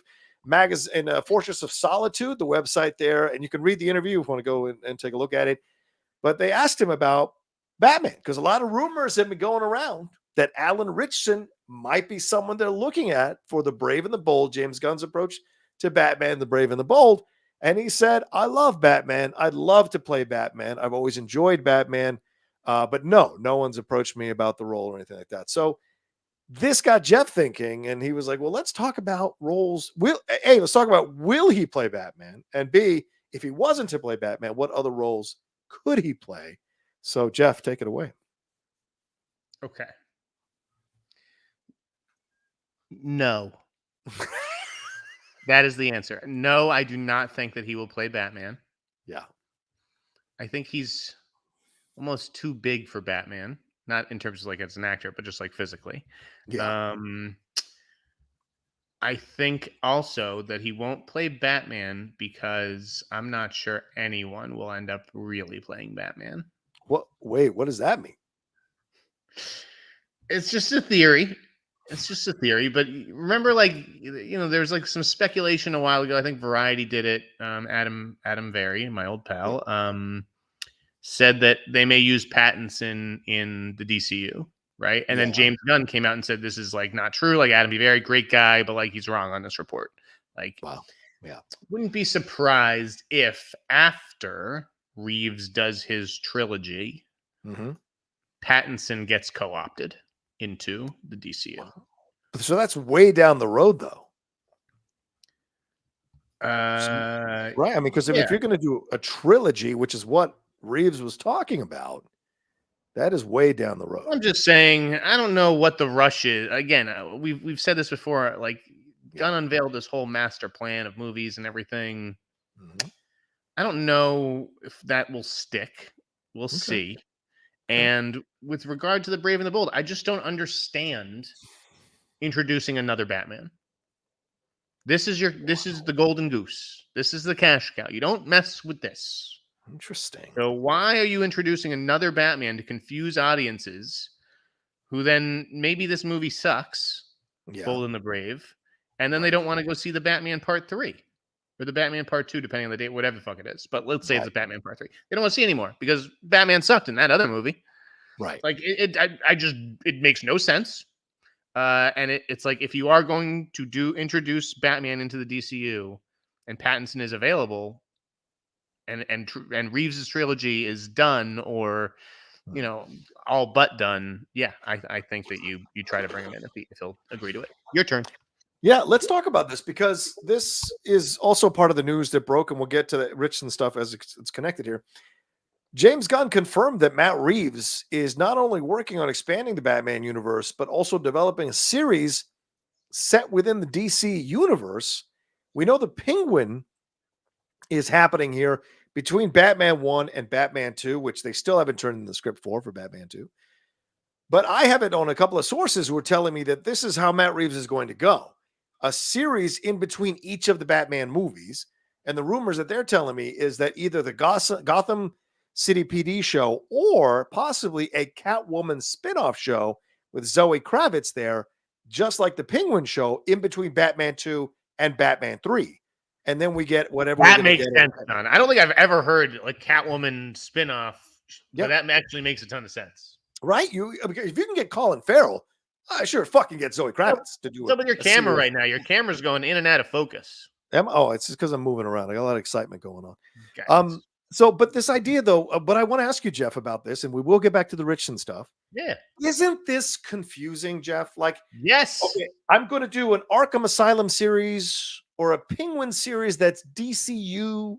Fortress of Solitude, the website there. And you can read the interview if you want to go and take a look at it. But they asked him about Batman, because a lot of rumors have been going around that Alan Ritchson might be someone they're looking at for the Brave and the Bold, James Gunn's approach to Batman, the Brave and the Bold. And he said, I love Batman. I'd love to play Batman. I've always enjoyed Batman. But no one's approached me about the role or anything like that. So this got Jeff thinking, and he was like, well, let's talk about roles. Let's talk about, will he play Batman? And B, if he wasn't to play Batman, what other roles could he play? So Jeff, take it away. Okay. No. That is the answer. No, I do not think that he will play Batman. Yeah. I think he's almost too big for Batman. Not in terms of like as an actor, but just like physically. Yeah. I think also that he won't play Batman because I'm not sure anyone will end up really playing Batman. Wait, what does that mean? It's just a theory. But remember, like, there's like some speculation a while ago. I think Variety did it. Adam Very, my old pal, said that they may use Pattinson in the DCU, right? And then James Gunn came out and said this is like not true. Like, Adam Very, great guy, but like he's wrong on this report. Like, wow, yeah, wouldn't be surprised if after Reeves does his trilogy, Pattinson gets co-opted into the DCU. So that's way down the road, though. Right. I mean, because if you're going to do a trilogy, which is what Reeves was talking about, that is way down the road. I'm just saying, I don't know what the rush is. Again, we've said this before. Like, Gunn unveiled this whole master plan of movies and everything. I don't know if that will stick. We'll see. And with regard to the Brave and the Bold, I just don't understand introducing another Batman. This is the golden goose. This is the cash cow. You don't mess with this. Interesting. So why are you introducing another Batman to confuse audiences who then maybe this movie sucks, Bold and the Brave, and then they don't want to go see the Batman Part 3 or the Batman Part 2, depending on the date, whatever the fuck it is. But let's say it's a Batman Part 3. They don't want to see anymore because Batman sucked in that other movie. Right. Like it makes no sense. And it's like, if you are going to introduce Batman into the DCU, and Pattinson is available, and Reeves' trilogy is done, or all but done, yeah, I think that you try to bring him in if he'll agree to it. Your turn. Yeah, let's talk about this, because this is also part of the news that broke, and we'll get to the Ritchson stuff as it's connected here. James Gunn confirmed that Matt Reeves is not only working on expanding the Batman universe, but also developing a series set within the DC universe. We know the Penguin is happening here between Batman 1 and Batman 2, which they still haven't turned in the script for Batman 2. But I have it on a couple of sources who are telling me that this is how Matt Reeves is going to go. A series in between each of the Batman movies. And the rumors that they're telling me is that either the Gotham City PD show, or possibly a Catwoman spinoff show with Zoe Kravitz there, just like the Penguin show, in between Batman 2 and Batman 3. And then we get whatever. That makes sense, Don. I don't think I've ever heard like Catwoman spinoff. But that actually makes a ton of sense. Right? If you can get Colin Farrell, sure, fucking get Zoe Kravitz to do it. What's up with your camera right now? Your camera's going in and out of focus. It's just because I'm moving around. I got a lot of excitement going on. Okay. But this idea, though, but I want to ask you, Jeff, about this, and we will get back to the Ritchson stuff. Yeah. Isn't this confusing, Jeff? Like, yes. Okay, I'm going to do an Arkham Asylum series or a Penguin series that's DCU,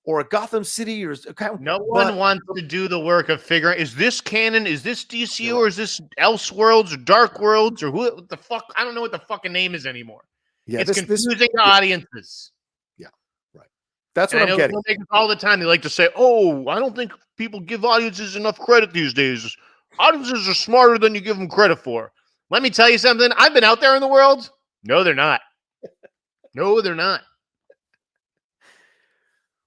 or a Gotham City, or no one wants to do the work of figuring, is this canon, is this DCU, or is this Elseworlds or Dark Worlds, or what the fuck? I don't know what the fucking name is anymore. Yeah, it's confusing to audiences. Yeah, right. That's what I'm getting. All the time they like to say, "Oh, I don't think people give audiences enough credit these days. Audiences are smarter than you give them credit for." Let me tell you something. I've been out there in the world. No, they're not. No, they're not.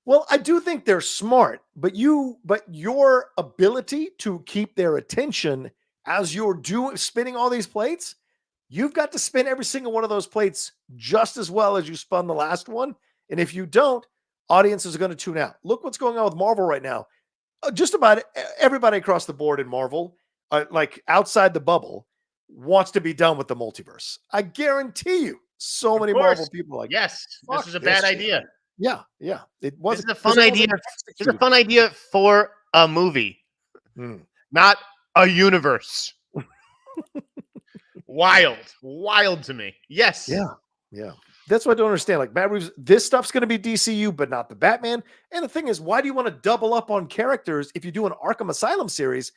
Well, I do think they're smart, but your ability to keep their attention as you're spinning all these plates, you've got to spin every single one of those plates just as well as you spun the last one. And if you don't, audiences are going to tune out. Look what's going on with Marvel right now. Just about everybody across the board in Marvel, like outside the bubble, wants to be done with the multiverse. I guarantee you, so many Marvel people are like, yes, this is a bad idea. Yeah. It was a fun idea. It's a fun idea for a movie, not a universe. Wild to me. Yes. Yeah. That's what I don't understand. Like Matt Reeves, this stuff's going to be DCU, but not the Batman. And the thing is, why do you want to double up on characters if you do an Arkham Asylum series?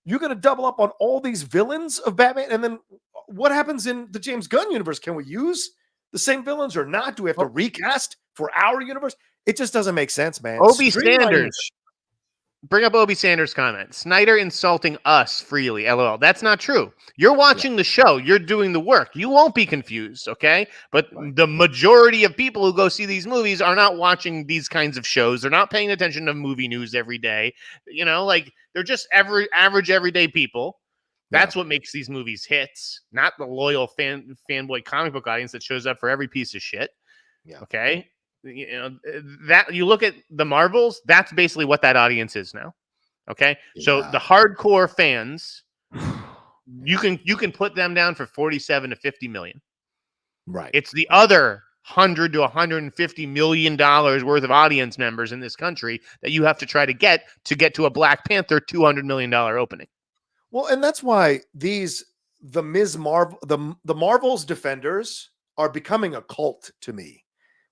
You're going to double up on all these villains of Batman, and then what happens in the James Gunn universe? Can we use the same villains or not? Do we have to recast for our universe? It just doesn't make sense, man. Obi Sanders. Bring up Obi Sanders' comment. Sneider insulting us freely. LOL. That's not true. You're watching the show. You're doing the work. You won't be confused, okay? But the majority of people who go see these movies are not watching these kinds of shows. They're not paying attention to movie news every day. Like they're just average everyday people. That's what makes these movies hits, not the loyal fanboy comic book audience that shows up for every piece of shit. Yeah. Okay. That you look at the Marvels, that's basically what that audience is now. Okay. Yeah. So the hardcore fans, you can put them down for 47 to 50 million. Right. It's the other 100 to 150 million dollars worth of audience members in this country that you have to try to get to a Black Panther $200 million opening. Well, and that's why the Marvel's defenders are becoming a cult to me.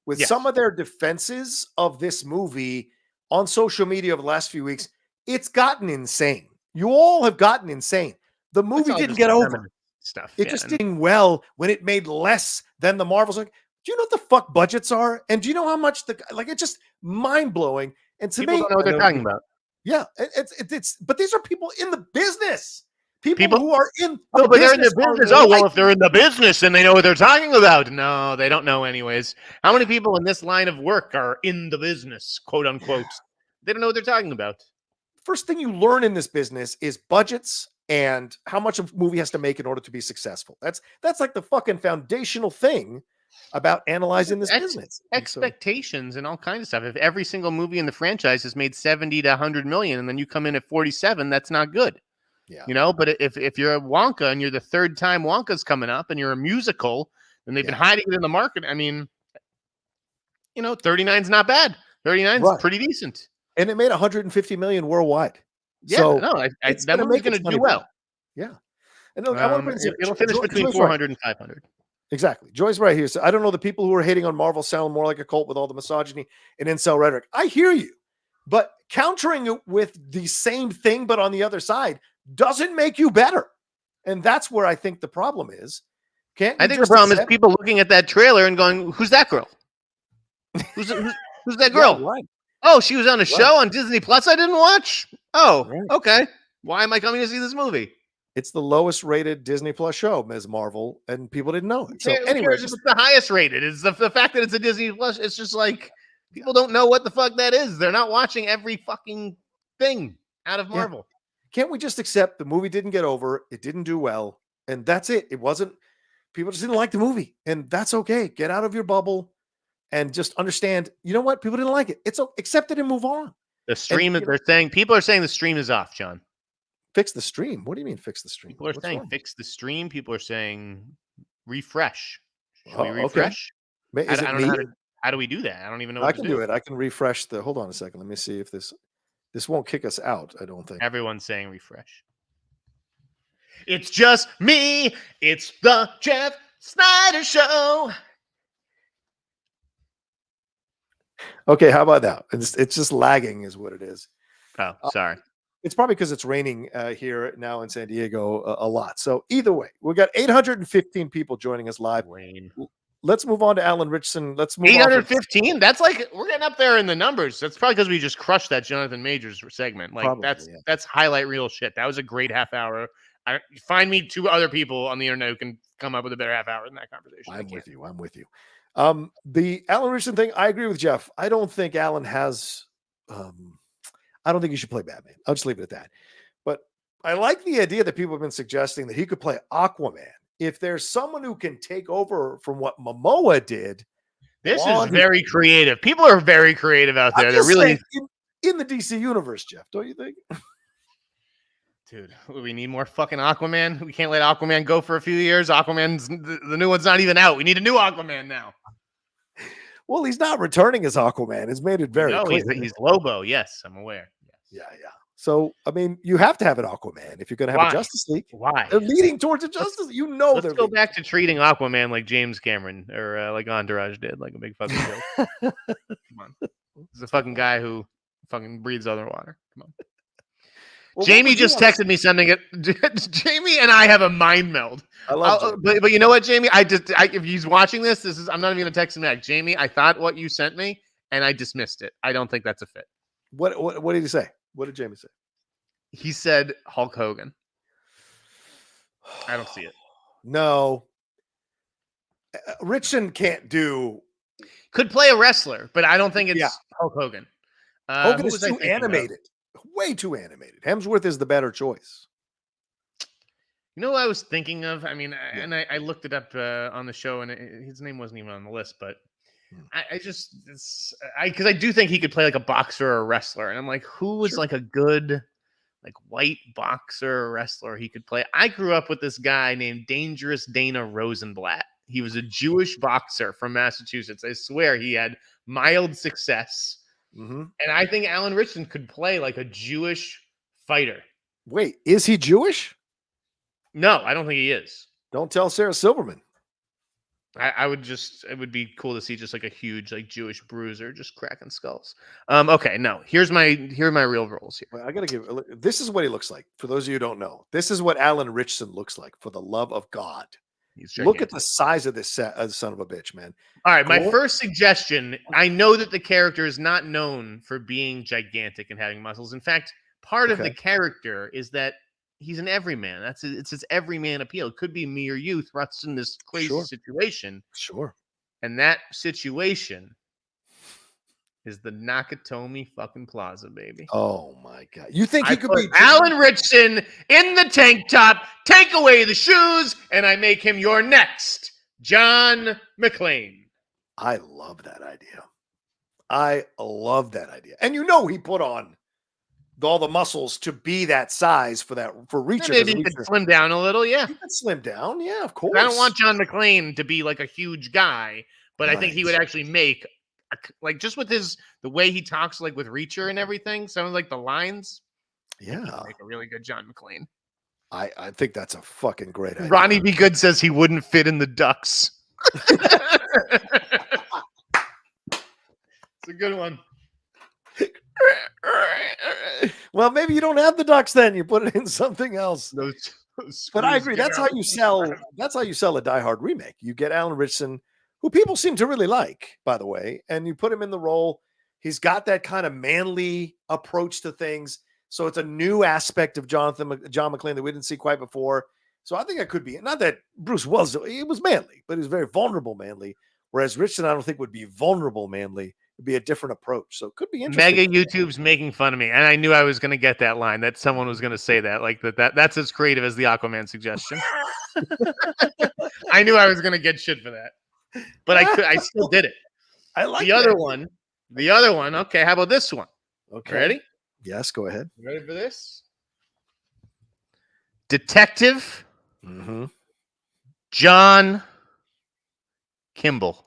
With some of their defenses of this movie on social media over the last few weeks, it's gotten insane. You all have gotten insane. The movie didn't get over stuff. It just did well when it made less than the Marvels. Like, do you know what the fuck budgets are? And do you know how much it's just mind blowing. And to people me, don't know what they're talking about. Yeah, it's but these are people in the business. People who are in the business. They're in the business. Oh, well, if they're in the business, then they know what they're talking about. No, they don't know anyways. How many people in this line of work are in the business, quote unquote? They don't know what they're talking about. First thing you learn in this business is budgets and how much a movie has to make in order to be successful. That's like the fucking foundational thing about analyzing this business. Expectations and all kinds of stuff. If every single movie in the franchise has made 70 to 100 million and then you come in at 47, that's not good. Yeah. You know, but if you're a Wonka and you're the third time Wonka's coming up and you're a musical and they've been hiding it in the market, I mean, 39's not bad. 39's pretty decent. And it made 150 million worldwide. Yeah, so no, it's that movie's going to do well. Yeah. And look, I want to bring it'll finish between 400 and 500. Exactly. Joy's right here. So I don't know, the people who are hating on Marvel sound more like a cult with all the misogyny and incel rhetoric. I hear you, but countering it with the same thing, but on the other side, doesn't make you better. And that's where I think the problem is. I think the problem is people looking at that trailer and going, "Who's that girl? Who's that girl? Yeah, right. Oh, she was on a show on Disney Plus I didn't watch. Oh, okay. Why am I coming to see this movie?" It's the lowest rated Disney Plus show, Ms. Marvel, and people didn't know it. So anyway, it's the highest rated. It's the fact that it's a Disney Plus. It's just like people don't know what the fuck that is. They're not watching every fucking thing out of Marvel. Can't we just accept the movie didn't get over? It didn't do well, and that's it. It wasn't. People just didn't like the movie, and that's okay. Get out of your bubble and just understand. You know what? People didn't like it. It's accept it and move on. The stream. People are saying the stream is off, John. Fix the stream. What do you mean fix the stream? People are saying fix the stream. People are saying refresh. Should we refresh? Okay. I don't know how do we do that? I don't even know. I can do it. I can refresh the. Hold on a second. Let me see if this won't kick us out. I don't think. Everyone's saying refresh. It's just me. It's the Jeff Sneider Show. Okay, how about that? It's just lagging, is what it is. Oh, sorry. It's probably because it's raining here now in San Diego a lot. So either way, we got 815 people joining us live. Rain. Let's move on to Alan Ritchson. Let's move 815. That's like we're getting up there in the numbers. That's probably because we just crushed that Jonathan Majors segment. Like that's highlight reel shit. That was a great half hour. Find me 2 other people on the internet who can come up with a better half hour than that conversation. I'm with you. The Alan Ritchson thing, I agree with Jeff. I don't think Alan has. I don't think he should play Batman. I'll just leave it at that. But I like the idea that people have been suggesting that he could play Aquaman. If there's someone who can take over from what Momoa did. This is very creative. People are very creative out there. They're really in the DC universe, Jeff, don't you think? Dude, we need more fucking Aquaman. We can't let Aquaman go for a few years. Aquaman's the new one's not even out. We need a new Aquaman now. Well, he's not returning as Aquaman. It's made it very clear. He's Lobo. Yes, I'm aware. Yes. Yeah. So, I mean, you have to have an Aquaman if you're going to have a Justice League. Why? They're leading towards a Justice League. Let's go back to treating Aquaman like James Cameron or like Entourage did, like a big fucking joke. Come on. He's a fucking guy who fucking breathes underwater. Come on. Well, Jamie just texted me something. Jamie and I have a mind meld. I love it. But you know what, Jamie? If he's watching this, I'm not even going to text him back. Jamie, I thought what you sent me, and I dismissed it. I don't think that's a fit. What did he say? What did Jamie say? He said Hulk Hogan. I don't see it. No. Ritchson can't do. Could play a wrestler, but I don't think it's Hulk Hogan. Hogan is too animated. Way too animated. Hemsworth is the better choice. You know what I was thinking of? I mean, and I looked it up on the show, and his name wasn't even on the list, but because I do think he could play like a boxer or a wrestler, and I'm like, who was like a good like white boxer or wrestler he could play? I grew up with this guy named Dangerous Dana Rosenblatt. He was a Jewish boxer from Massachusetts. I swear he had mild success. Mm-hmm. And I think Alan Ritchson could play like a Jewish fighter. Wait, is he Jewish? No, I don't think he is. Don't tell Sarah Silverman. It would be cool to see just like a huge like Jewish bruiser just cracking skulls. Okay, no, here are my real roles here. Well, I gotta this is what he looks like. For those of you who don't know, this is what Alan Ritchson looks like. For the love of God, look at the size of this son of a bitch, man. All right, my first suggestion. I know that the character is not known for being gigantic and having muscles. In fact, part of the character is that he's an everyman. It's his everyman appeal. It could be me or you thrust in this crazy situation. Sure. And that situation is the Nakatomi fucking Plaza, baby. Oh my God. You think he could be Alan Ritchson in the tank top, take away the shoes, and I make him your next John McClane. I love that idea. And you know he put on all the muscles to be that size for Reacher. Maybe he could slim down a little. Yeah, he could slim down. Yeah, of course. I don't want John McClane to be like a huge guy, but I think he would actually make like just with the way he talks, like with Reacher and everything. Some of like the lines. Yeah, make a really good John McClane. I think that's a fucking great idea. Ronnie B. Good says he wouldn't fit in the Ducks. It's a good one. Well, maybe you don't have the Ducks then. You put it in something else. Those but I agree. That's how you sell. That's how you sell a Die Hard remake. You get Alan Ritchson, who people seem to really like, by the way, and you put him in the role. He's got that kind of manly approach to things. So it's a new aspect of John McClane that we didn't see quite before. So I think it could be, not that Bruce was manly, but he was very vulnerable manly. Whereas Ritchson, I don't think would be vulnerable manly. It'd be a different approach. So it could be interesting. Mega YouTube's making fun of me. And I knew I was going to get that line, that someone was going to say that. Like that's as creative as the Aquaman suggestion. I knew I was going to get shit for that. But I still did it. I like the other one. The other one. Okay, how about this one? Okay. Ready? Yes, go ahead. You ready for this? Detective John Kimball.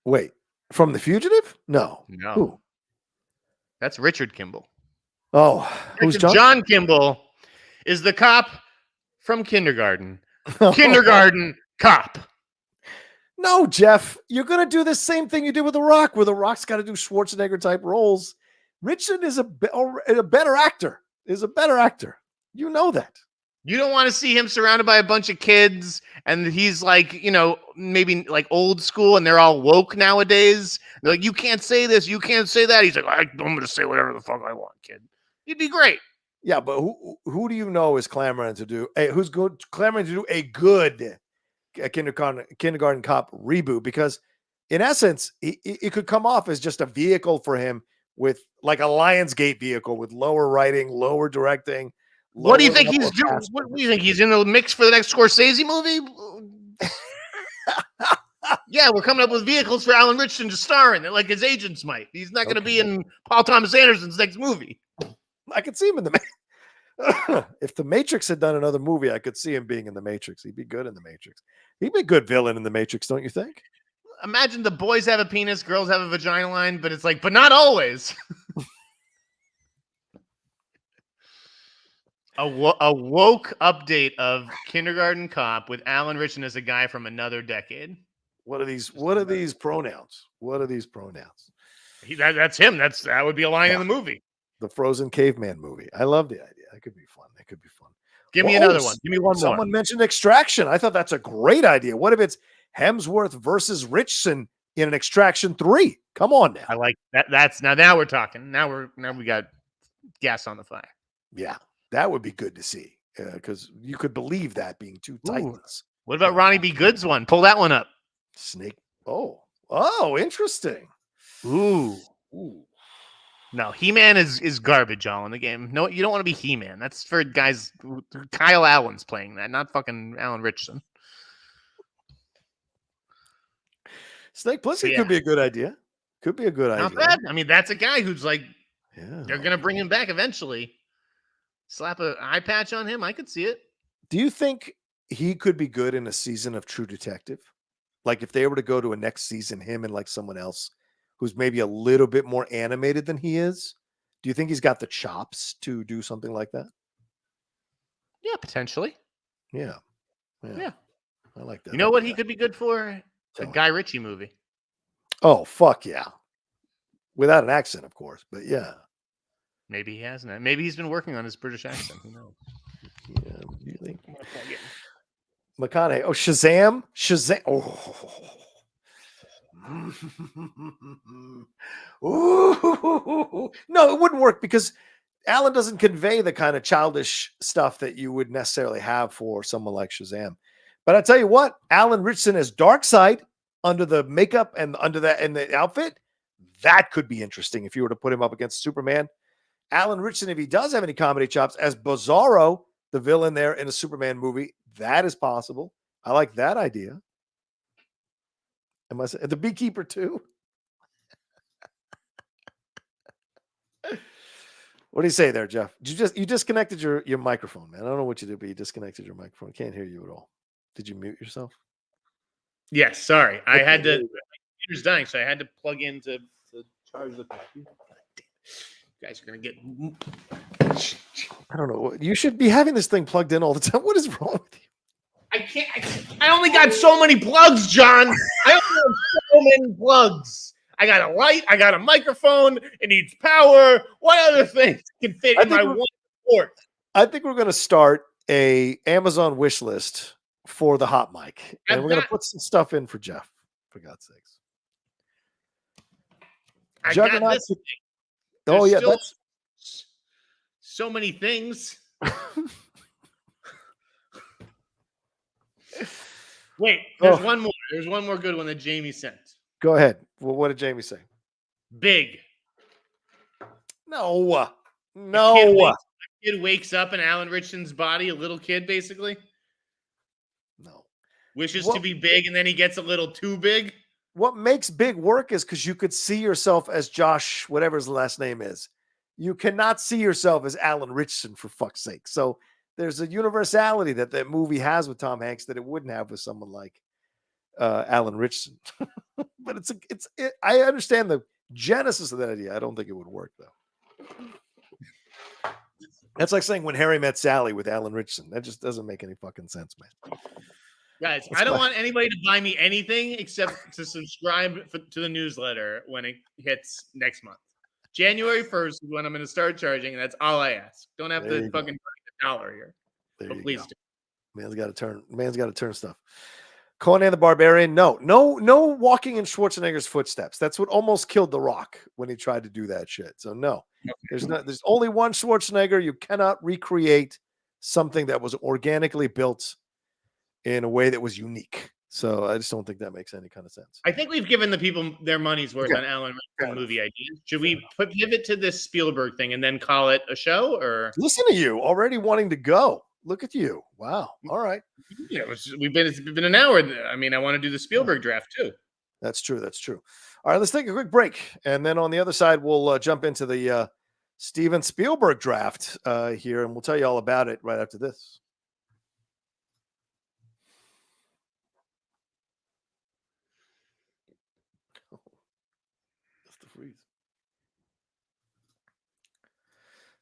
Wait, from The Fugitive? No. Who? That's Richard Kimball. Oh, who's John? John Kimball is the cop from Kindergarten. Kindergarten cop. No, Jeff, you're going to do the same thing you did with The Rock, where The Rock's got to do Schwarzenegger-type roles. Richard is a better actor. Is a better actor. You know that. You don't want to see him surrounded by a bunch of kids, and he's like, maybe like old school, and they're all woke nowadays. They're like, you can't say this, you can't say that. He's like, I'm going to say whatever the fuck I want, kid. You'd be great. Yeah, but who do you know is clamoring to do? Who's clamoring to do a good kindergarten cop reboot? Because in essence, it could come off as just a vehicle for him, with like a Lionsgate vehicle with lower writing, lower directing. What do you think he's doing? What do you think he's in the mix for the next Scorsese movie? Yeah, we're coming up with vehicles for Alan Ritchson to star in, like his agents might. He's not going to be in Paul Thomas Anderson's next movie. I could see him in the if The Matrix had done another movie, I could see him being in The Matrix. He'd be good in The Matrix. He'd be a good villain in The Matrix, don't you think? Imagine the boys have a penis, girls have a vagina line, but it's like, but not always. A woke update of Kindergarten Cop with Alan Ritchson as a guy from another decade. What are these pronouns? What are these pronouns? That's him. That would be a line in the movie. The Frozen Caveman movie. I love the idea. That could be fun. That could be fun. Give me another one. Give me one more. Someone mentioned Extraction. I thought that's a great idea. What if it's Hemsworth versus Ritchson in an Extraction 3? Come on now. I like that. Now we're talking. Now we got gas on the fire. Yeah, that would be good to see, because you could believe that being two titans. What about Ronnie B. Good's one? Pull that one up. Snake. Oh, interesting. Ooh. No, He-Man is garbage all in the game. No, you don't want to be He-Man. That's for guys. Kyle Allen's playing that, not fucking Alan Ritchson. Snake Plissken could be a good idea. Could be a good idea. Not bad. I mean, that's a guy who's like, yeah, they're gonna bring him back eventually. Slap an eye patch on him. I could see it. Do you think he could be good in a season of True Detective? Like if they were to go to a next season, him and like someone else who's maybe a little bit more animated than he is, do you think he's got the chops to do something like that? Yeah, potentially. Yeah. I like that. You know what he could be good for? A Guy Ritchie movie. Oh, fuck yeah. Without an accent, of course, but yeah. Maybe he hasn't. Maybe he's been working on his British accent. Who knows? Yeah, you think? McConaughey. Oh, Shazam. Oh. Ooh. No, it wouldn't work because Alan doesn't convey the kind of childish stuff that you would necessarily have for someone like Shazam. But I tell you what, Alan Ritchson as Darkseid under the makeup and under that and the outfit, that could be interesting if you were to put him up against Superman. Alan Ritchson, if he does have any comedy chops, as Bizarro, the villain there in a Superman movie, that is possible. I like that idea. Am I saying the Beekeeper too? What do you say there, Jeff? You disconnected your microphone, man. I don't know what you did, but you disconnected your microphone. Can't hear you at all. Did you mute yourself? Yes, sorry. I Okay, had to. there My you go. computer's dying, so I had to plug in to charge the computer. You guys are gonna get. I don't know. You should be having this thing plugged in all the time. What is wrong with you? I can't. I only got so many plugs, John. I only have so many plugs. I got a light. I got a microphone. It needs power. What other things can fit in my one port? I think we're going to start a Amazon wish list for the hot mic, and we're going to put some stuff in for Jeff. For God's sakes, I got this thing. Oh yeah, that's so many things. Wait, there's one more. There's one more good one that Jamie sent. Go ahead. Well, what did Jamie say? Big. No. A kid wakes up in Alan Ritchson's body, a little kid, basically. No. Wishes to be big, and then he gets a little too big. What makes big work is because you could see yourself as Josh, whatever his last name is. You cannot see yourself as Alan Ritchson, for fuck's sake. So there's a universality that movie has with Tom Hanks that it wouldn't have with someone like Alan Ritchson. But I understand the genesis of that idea. I don't think it would work, though. That's like saying When Harry Met Sally with Alan Ritchson. That just doesn't make any fucking sense, man. Guys, I don't want anybody to buy me anything except to subscribe to the newsletter when it hits next month. January 1st is when I'm going to start charging, and that's all I ask. Don't have to fucking $1 here. But please do. Man's got to turn stuff. Conan the Barbarian. No walking in Schwarzenegger's footsteps. That's what almost killed The Rock when he tried to do that shit. So no, there's only one Schwarzenegger. You cannot recreate something that was organically built in a way that was unique. So I just don't think that makes any kind of sense. I think we've given the people their money's worth on Alan Ritchson movie ideas. Should we pivot to this Spielberg thing and then call it a show? Or listen to you already wanting to go. Look at you. Wow. All right. Yeah, it's been an hour. I mean, I want to do the Spielberg draft too. That's true. All right, let's take a quick break. And then on the other side, we'll jump into the Steven Spielberg draft here, and we'll tell you all about it right after this.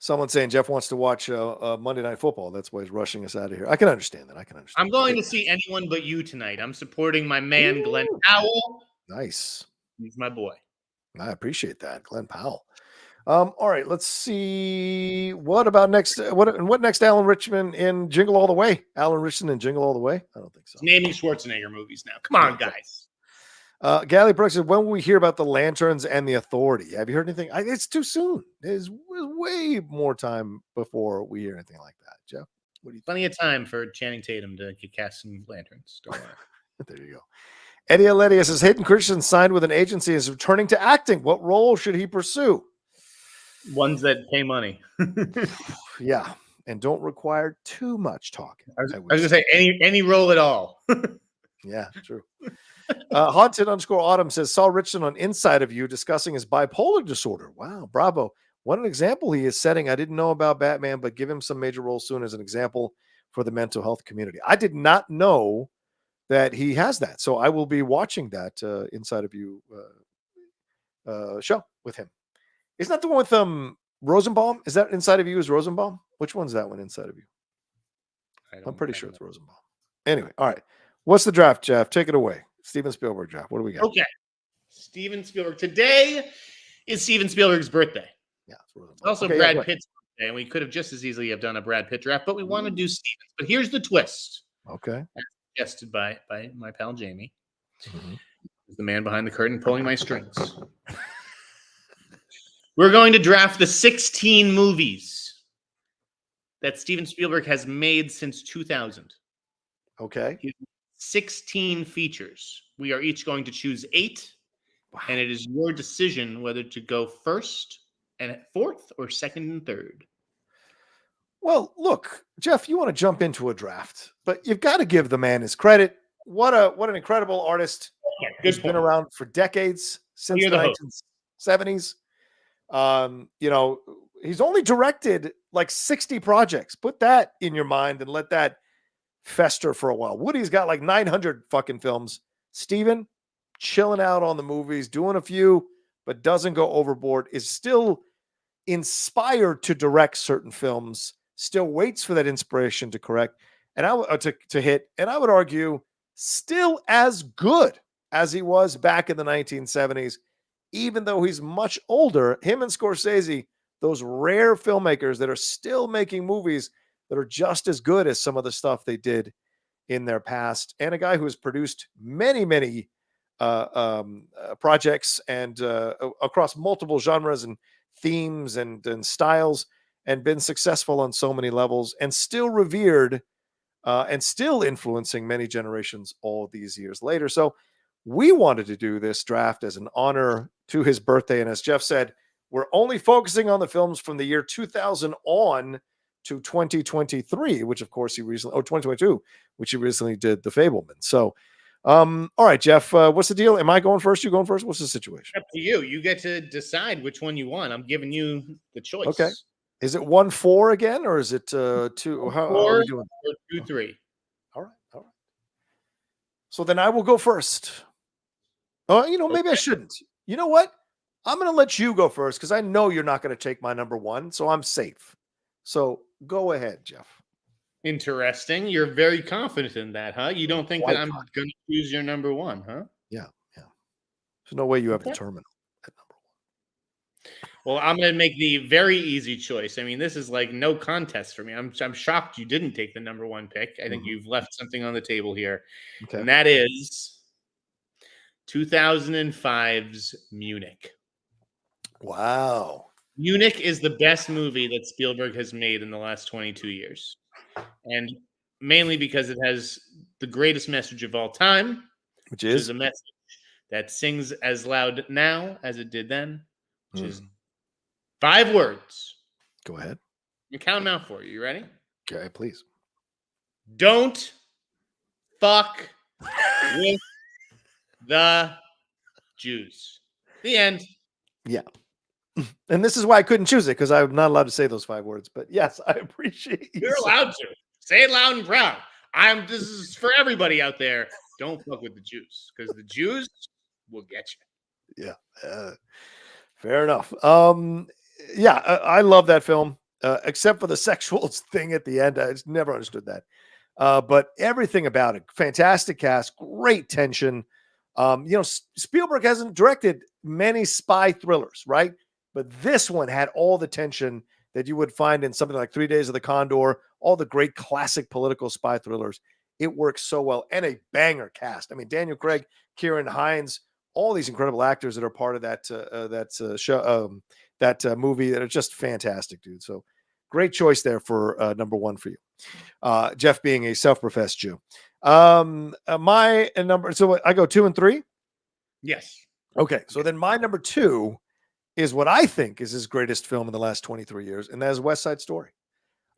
Someone saying Jeff wants to watch Monday Night Football. That's why he's rushing us out of here. I can understand that. I'm going to see Anyone But You tonight. I'm supporting my man, Glenn Powell. Nice. He's my boy. I appreciate that, Glenn Powell. All right, let's see. What about next? What next? Alan Ritchson in Jingle All the Way. Alan Ritchson in Jingle All the Way. I don't think so. Naming Schwarzenegger movies now. Come on, guys. Gally Brooks said, when will we hear about the Lanterns and the Authority? Have you heard anything? It's too soon. There's way more time before we hear anything like that. Jeff, what do you think? Plenty of time for Channing Tatum to cast some lanterns. Don't worry. There you go. Eddie Aledia says, Hayden Christensen signed with an agency and is returning to acting. What role should he pursue? Ones that pay money. Yeah, and don't require too much talking. I was going to say any role at all. Yeah, true. Haunted_Autumn says, saw Ritchson on Inside of You discussing his bipolar disorder. Wow, bravo. What an example he is setting. I didn't know about Batman, but give him some major roles soon as an example for the mental health community. I did not know that he has that. So I will be watching that Inside of You show with him. Isn't that the one with Rosenbaum? Is that Inside of You is Rosenbaum? Which one's that one, Inside of You? I'm pretty sure it's Rosenbaum. Anyway, all right. What's the draft, Jeff? Take it away. Steven Spielberg draft. What do we got? Okay. Steven Spielberg. Today is Steven Spielberg's birthday. Yeah. It's also Brad Pitt's birthday, and we could have just as easily have done a Brad Pitt draft, but we want to do Steven's. But here's the twist. Okay. As suggested by my pal Jamie. Mm-hmm. The man behind the curtain pulling my strings. We're going to draft the 16 movies that Steven Spielberg has made since 2000. Okay. 16 features. We are each going to choose 8, and it is your decision whether to go first and fourth or second and third. Well, look, Jeff, you want to jump into a draft, but you've got to give the man his credit. What an incredible artist. Yeah, He's been around for decades, since the 1970s. he's only directed like 60 projects. Put that in your mind and let that fester for a while. Woody's got like 900 fucking films. Steven, chilling out on the movies, doing a few, but doesn't go overboard, is still inspired to direct certain films, still waits for that inspiration to correct and to hit. And I would argue still as good as he was back in the 1970s, even though he's much older. Him and Scorsese, those rare filmmakers that are still making movies that are just as good as some of the stuff they did in their past, and a guy who has produced many projects and across multiple genres and themes and styles, and been successful on so many levels, and still revered and still influencing many generations all these years later. So we wanted to do this draft as an honor to his birthday. And as Jeff said, we're only focusing on the films from the year 2000 on to 2023, which of course he recently, 2022, which he recently did The Fableman. So, all right, Jeff, what's the deal? Am I going first? You going first? What's the situation? Up to you. You get to decide which one you want. I'm giving you the choice. Okay. Is it 1-4 again, or is it 2? How are we doing? 2-3. All right. All right. So then I will go first. Oh, maybe I shouldn't. You know what? I'm going to let you go first because I know you're not going to take my number one, so I'm safe. So go ahead, Jeff. Interesting. You're very confident in that, huh? You don't think that I'm going to choose your number one, huh? Yeah. There's no way you have the terminal at number one. Well, I'm going to make the very easy choice. I mean, this is like no contest for me. I'm shocked you didn't take the number one pick. I think you've left something on the table here. Okay. And that is 2005's Munich. Wow. Munich is the best movie that Spielberg has made in the last 22 years. And mainly because it has the greatest message of all time, which is a message that sings as loud now as it did then, which is 5 words. Go ahead. I'm count them out for you. You ready? Okay, please. Don't fuck with the Jews. The end. Yeah. And this is why I couldn't choose it, because I'm not allowed to say those 5 words. But yes, I appreciate you. You're allowed to. Say it loud and proud. This is for everybody out there. Don't fuck with the Jews, because the Jews will get you. Yeah. Fair enough. I love that film, except for the sexual thing at the end. I just never understood that. But everything about it, fantastic cast, great tension. Spielberg hasn't directed many spy thrillers, right? But this one had all the tension that you would find in something like 3 Days of the Condor, all the great classic political spy thrillers. It works so well, and a banger cast. I mean, Daniel Craig, Kieran Hines, all these incredible actors that are part of that movie that are just fantastic, dude. So great choice there for number one for you. Jeff being a self-professed Jew. My number, so I go 2 and 3. Yes. Okay. So then my number 2 is what I think is his greatest film in the last 23 years. And that is West Side Story.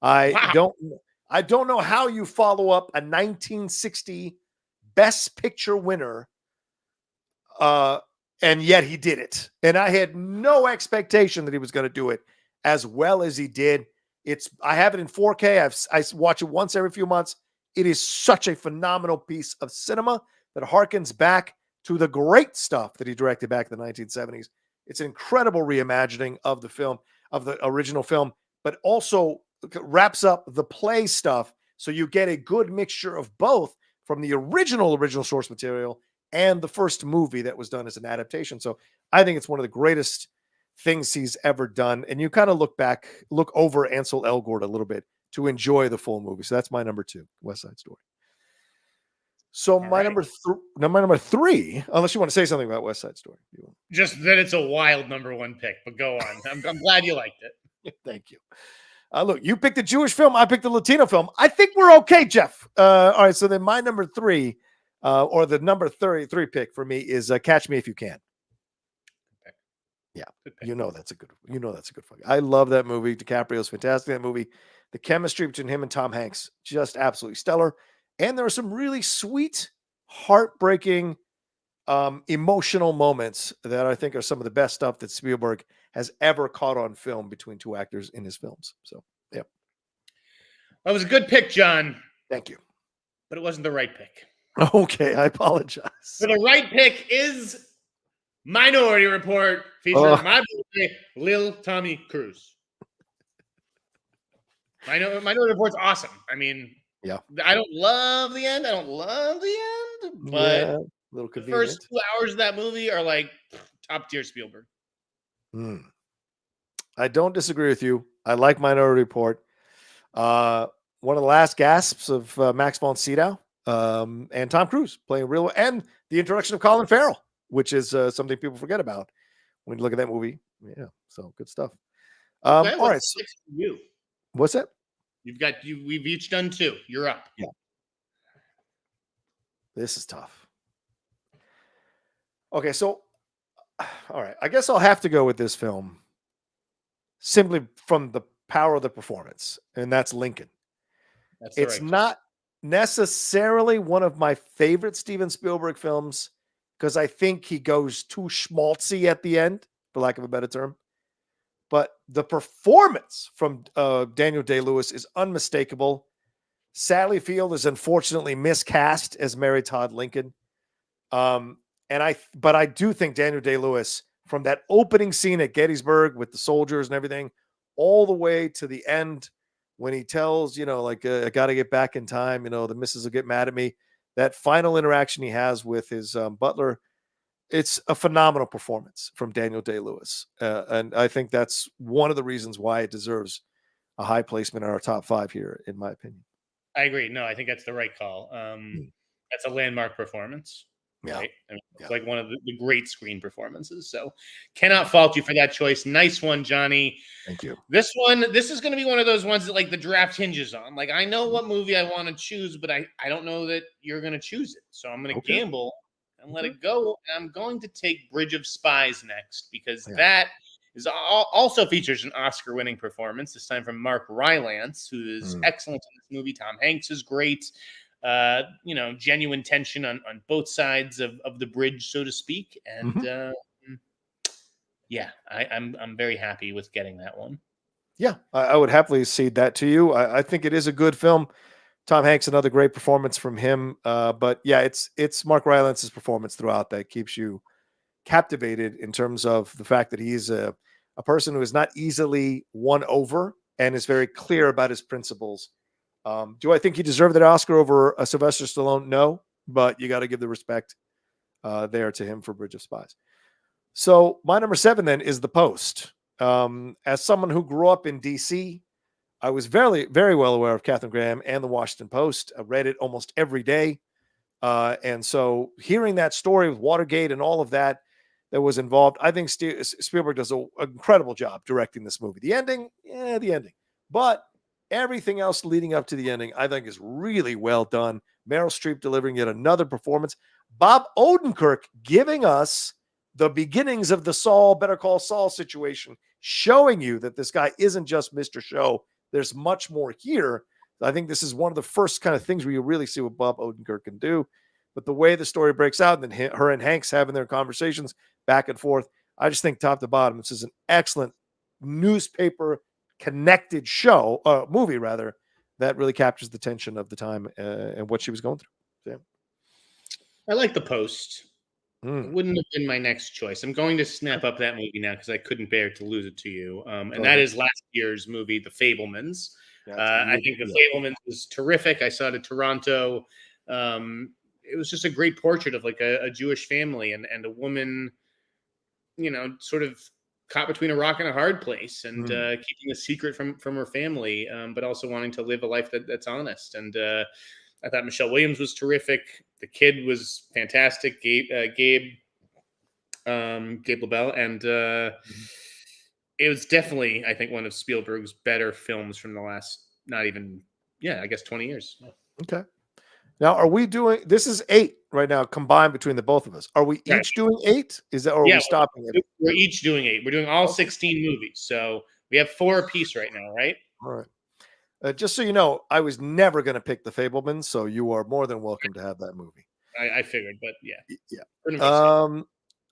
I don't know how you follow up a 1960 Best Picture winner. And yet he did it. And I had no expectation that he was going to do it as well as he did. I have it in 4K. I watch it once every few months. It is such a phenomenal piece of cinema that harkens back to the great stuff that he directed back in the 1970s. It's an incredible reimagining of the film, of the original film, but also wraps up the play stuff. So you get a good mixture of both from the original source material and the first movie that was done as an adaptation. So I think it's one of the greatest things he's ever done. And you kind of look over Ansel Elgort a little bit to enjoy the full movie. So that's my number 2, West Side Story. So my number 3, unless you want to say something about West Side Story. Just that it's a wild number 1 pick, but go on. I'm glad you liked it. Thank you. Look, you picked the Jewish film. I picked the Latino film. I think we're okay, Jeff. All right. So then my number 3, or the number 33 pick for me is Catch Me If You Can. Yeah. That's a good fuck. I love that movie. DiCaprio's fantastic in that movie. The chemistry between him and Tom Hanks, just absolutely stellar. And there are some really sweet, heartbreaking, emotional moments that I think are some of the best stuff that Spielberg has ever caught on film between two actors in his films. So, yeah. That was a good pick, John. Thank you. But it wasn't the right pick. Okay, I apologize. So the right pick is Minority Report, featuring my boy, Lil Tommy Cruise. Minority Report's awesome. I mean, yeah, I don't love the end. But a little the convenient. first 2 hours of that movie are like top tier Spielberg. I don't disagree with you. I like Minority Report. One of the last gasps of Max von Sydow and Tom Cruise playing real, and the introduction of Colin Farrell, which is something people forget about when you look at that movie. Yeah, so good stuff. Okay, all right, so you. What's that? We've each done 2. You're up. Yeah. This is tough. Okay, so all right, I guess I'll have to go with this film simply from the power of the performance, and that's Lincoln. It's not necessarily one of my favorite Steven Spielberg films because I think he goes too schmaltzy at the end, for lack of a better term. But the performance from Daniel Day-Lewis is unmistakable. Sally Field is unfortunately miscast as Mary Todd Lincoln. But I do think Daniel Day-Lewis, from that opening scene at Gettysburg with the soldiers and everything, all the way to the end when he tells, I got to get back in time, the missus will get mad at me. That final interaction he has with his butler, it's a phenomenal performance from Daniel Day-Lewis. And I think that's one of the reasons why it deserves a high placement in our top 5 here, in my opinion. I agree. No, I think that's the right call. That's a landmark performance. Yeah. Right? I mean, it's like one of the great screen performances. So cannot fault you for that choice. Nice one, Johnny. Thank you. This is going to be one of those ones that like the draft hinges on. Like I know what movie I want to choose, but I don't know that you're going to choose it. So I'm going to gamble and let it go. And I'm going to take Bridge of Spies next because that is also features an Oscar-winning performance, this time from Mark Rylance, who is excellent in this movie. Tom Hanks is great. Genuine tension on both sides of the bridge, so to speak. And I'm very happy with getting that one. Yeah, I would happily cede that to you. I think it is a good film. Tom Hanks, another great performance from him. But yeah, it's Mark Rylance's performance throughout that keeps you captivated in terms of the fact that he's a person who is not easily won over and is very clear about his principles. Do I think he deserved that Oscar over Sylvester Stallone? No, but you got to give the respect there to him for Bridge of Spies. So my number 7 then is The Post. As someone who grew up in DC, I was very, very well aware of Katharine Graham and the Washington Post. I read it almost every day. And so hearing that story with Watergate and all of that was involved, I think Spielberg does an incredible job directing this movie. The ending, the ending. But everything else leading up to the ending, I think, is really well done. Meryl Streep delivering yet another performance. Bob Odenkirk giving us the beginnings of the Better Call Saul situation, showing you that this guy isn't just Mr. Show. There's much more here. I think this is one of the first kind of things where you really see what Bob Odenkirk can do. But the way the story breaks out, and then her and Hanks having their conversations back and forth, I just think top to bottom, this is an excellent newspaper connected movie rather, that really captures the tension of the time and what she was going through. I like The Post. It wouldn't have been my next choice. I'm going to snap up that movie now because I couldn't bear to lose it to you. And that is last year's movie, The Fabelmans. I think The Fabelmans was terrific. I saw it at Toronto. It was just a great portrait of like a Jewish family and a woman, sort of caught between a rock and a hard place and keeping a secret from her family, but also wanting to live a life that's honest. And I thought Michelle Williams was terrific. The kid was fantastic. Gabe LaBelle. And it was definitely, I think, one of Spielberg's better films from the last, 20 years. Okay. Now, are we doing, this is 8 right now combined between the both of us. Are we each doing 8? Is that, or are we stopping it? We're each doing 8. We're doing all 16 movies. So we have 4 apiece right now, right? All right. Just so you know, I was never going to pick The Fabelmans, so you are more than welcome to have that movie. I figured, but yeah. All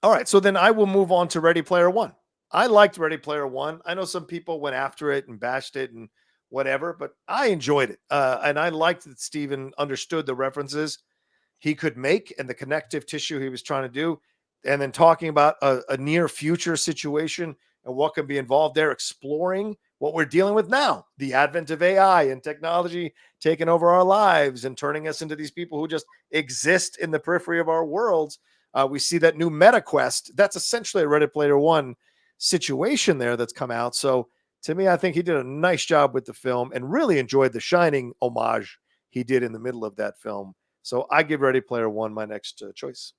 right. So then I will move on to Ready Player One. I liked Ready Player One. I know some people went after it and bashed it and whatever, but I enjoyed it. And I liked that Steven understood the references he could make and the connective tissue he was trying to do. And then talking about a near future situation and what can be involved there, exploring what we're dealing with now, the advent of AI and technology taking over our lives and turning us into these people who just exist in the periphery of our worlds. We see that new Meta Quest. That's essentially a Ready Player One situation there that's come out. So to me, I think he did a nice job with the film and really enjoyed the Shining homage he did in the middle of that film. So I give Ready Player One my next choice.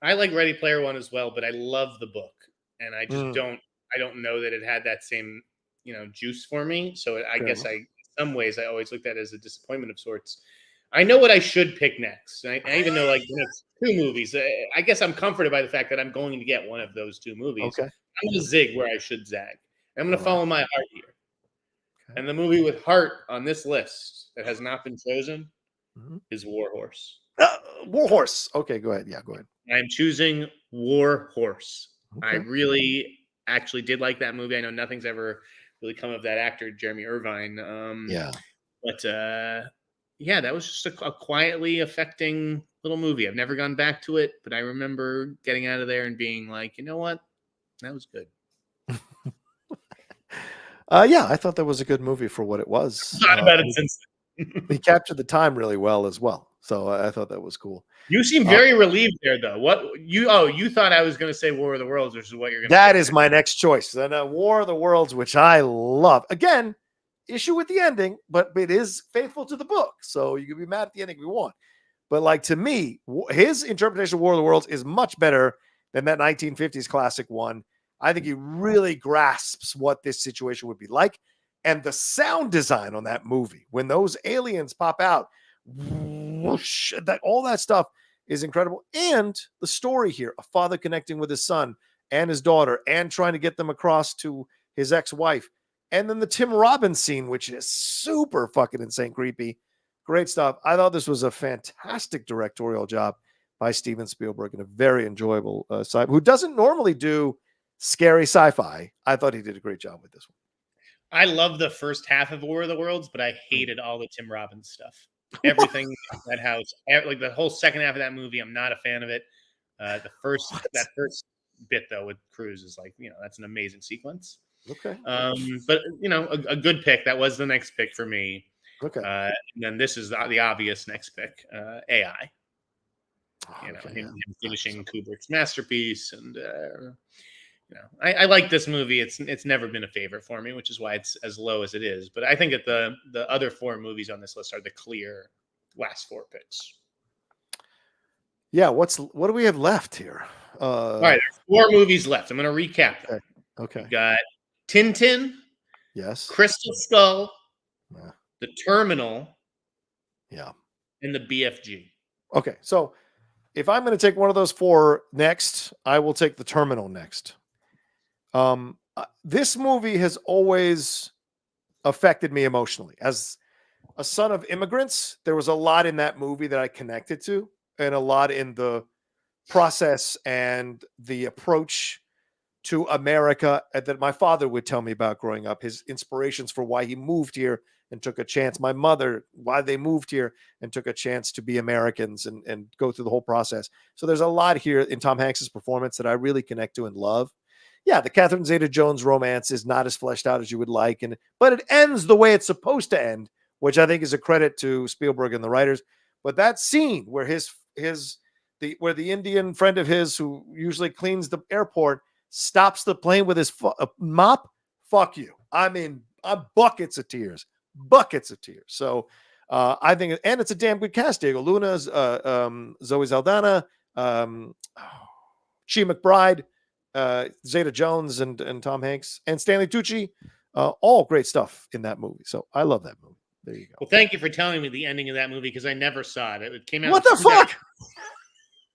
I like Ready Player One as well, but I love the book, and I just don't. I don't know that it had that same, juice for me. So I guess in some ways, I always looked at it as a disappointment of sorts. I know what I should pick next. I even know like the next two movies. I guess I'm comforted by the fact that I'm going to get one of those two movies. Okay. I'm going to zig where I should zag. I'm going to follow my heart here. Okay. And the movie with heart on this list that has not been chosen is War Horse. War Horse. Okay, go ahead. Yeah, go ahead. I'm choosing War Horse. Okay. I really actually did like that movie. I know nothing's ever really come of that actor, Jeremy Irvine. But that was just a quietly affecting little movie. I've never gone back to it, but I remember getting out of there and being like, you know what? That was good. I thought that was a good movie for what it was. Thought about it since then. He captured the time really well as well. So I thought that was cool. You seem very relieved there, though. You thought I was going to say War of the Worlds, which is what you're going to say. That is my next choice. And War of the Worlds, which I love. Again, issue with the ending, but it is faithful to the book. So you can be mad at the ending if you want. But like to me, his interpretation of War of the Worlds is much better than that 1950s classic one. I think he really grasps what this situation would be like. And the sound design on that movie, when those aliens pop out, whoosh, all that stuff is incredible. And the story here, a father connecting with his son and his daughter and trying to get them across to his ex-wife. And then the Tim Robbins scene, which is super fucking insane, creepy. Great stuff. I thought this was a fantastic directorial job by Steven Spielberg and a very enjoyable side who doesn't normally do scary sci-fi. I thought he did a great job with this one. I love the first half of War of the Worlds, but I hated all the Tim Robbins stuff. Everything in that house, like the whole second half of that movie, I'm not a fan of it. That first bit though with Cruise is like, that's an amazing sequence. Okay. But a good pick. That was the next pick for me. Okay. And then this is the obvious next pick, AI. Him finishing Kubrick's masterpiece, and I like this movie. It's never been a favorite for me, which is why it's as low as it is. But I think that the other four movies on this list are the clear last four picks. Yeah, what do we have left here? All right, there's four movies left. I'm going to recap them. Okay. We got Tintin. Yes. Crystal Skull. Yeah. The Terminal. Yeah. And the BFG. Okay, so if I'm going to take one of those four next, I will take the Terminal next. This movie has always affected me emotionally. As a son of immigrants, there was a lot in that movie that I connected to, and a lot in the process and the approach to America that my father would tell me about growing up, his inspirations for why he moved here and took a chance. My mother, why they moved here and took a chance to be Americans and go through the whole process. So there's a lot here in Tom Hanks's performance that I really connect to and love. Yeah, the Catherine Zeta-Jones romance is not as fleshed out as you would like, but it ends the way it's supposed to end, which I think is a credit to Spielberg and the writers. But that scene where where the Indian friend of his who usually cleans the airport stops the plane with his mop, fuck you. I'm buckets of tears. So I think, and it's a damn good cast. Diego Luna, Zoe Saldana, Chi McBride, Zeta-Jones, and Tom Hanks, and Stanley Tucci, all great stuff in that movie. So I love that movie. There you go. Well, thank you for telling me the ending of that movie because I never saw it. It came out. What the fuck?